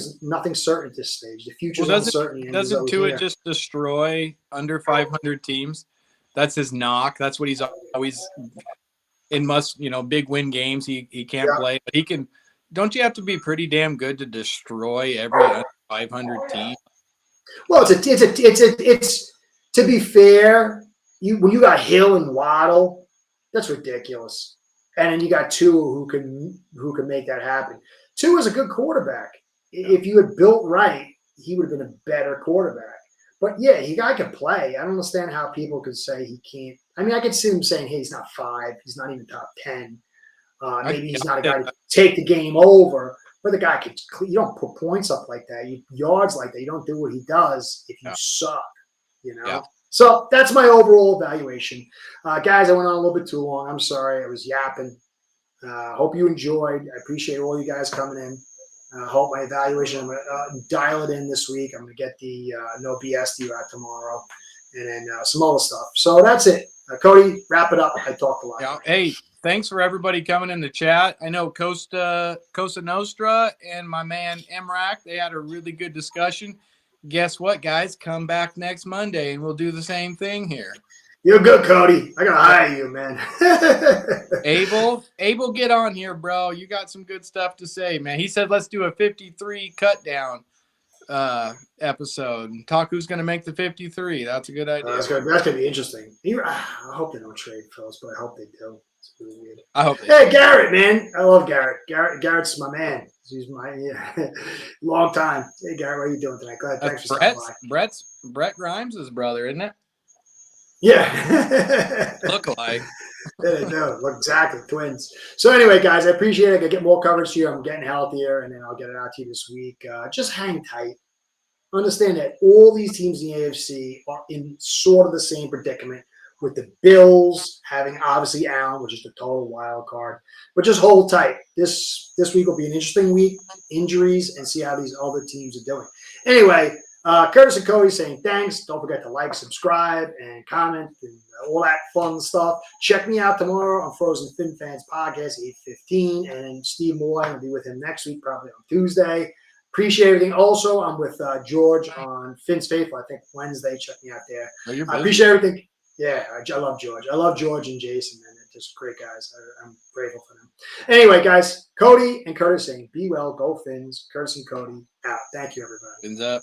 certain at this stage. The future's uncertain. Doesn't Tua just destroy under 500 teams? That's his knock. That's what he's always in big win games. He can't play, but he can. Don't you have to be pretty damn good to destroy every under 500 team? Well, it's to be fair, when you got Hill and Waddle, that's ridiculous. And then you got Tua who can make that happen. Tua is a good quarterback. If you had built right, he would have been a better quarterback. But yeah, guy can play. I don't understand how people could say he can't. I mean, I could see him saying, "Hey, he's not 5. He's not even top 10. Maybe he's not a guy to take the game over." But the guy could. You don't put points up like that. Yards like that. You don't do what he does if you suck. Yeah. So that's my overall evaluation, guys. I went on a little bit too long. I'm sorry. I was yapping. Hope you enjoyed. I appreciate all you guys coming in. Hope my evaluation, I'm going to dial it in this week. I'm going to get the no BS to you out tomorrow, and then some other stuff. So that's it. Cody, wrap it up. I talked a lot. Yeah. Hey, thanks for everybody coming in the chat. I know Costa Nostra and my man Emrak, they had a really good discussion. Guess what, guys? Come back next Monday, and we'll do the same thing here. You're good, Cody. I gotta hire you, man. Abel, get on here, bro. You got some good stuff to say, man. He said let's do a 53 cut down episode and talk who's going to make the 53. That's a good idea. That's gonna be interesting. I hope they don't trade Phillips, but I hope they do. It's really weird. I hope. Hey, Garrett, man. I love Garrett. Garrett's my man. He's my long time. Hey, Garrett, what are you doing tonight? Go ahead. Thanks for stopping by. Brett Grimes' brother, isn't it? Yeah. Look alike. Yeah, they do. Look exactly. Twins. So anyway, guys, I appreciate it. I get more coverage to you. I'm getting healthier, and then I'll get it out to you this week. Just hang tight. Understand that all these teams in the AFC are in sort of the same predicament, with the Bills having obviously Allen, which is the total wild card. But just hold tight. This week will be an interesting week, injuries, and see how these other teams are doing. Anyway, Curtis and Cody saying thanks. Don't forget to like, subscribe, and comment, and all that fun stuff. Check me out tomorrow on Frozen Fin Fans Podcast, 8:15, and Steve Moore. I'm going to be with him next week, probably on Tuesday. Appreciate everything. Also, I'm with George on Finn's Faithful, I think Wednesday. Check me out there. I appreciate everything. Yeah, I love George. I love George and Jason, man. They're just great guys. I'm grateful for them. Anyway, guys, Cody and Curtis saying, be well, go Fins. Curtis and Cody out. Thank you, everybody. Fins up.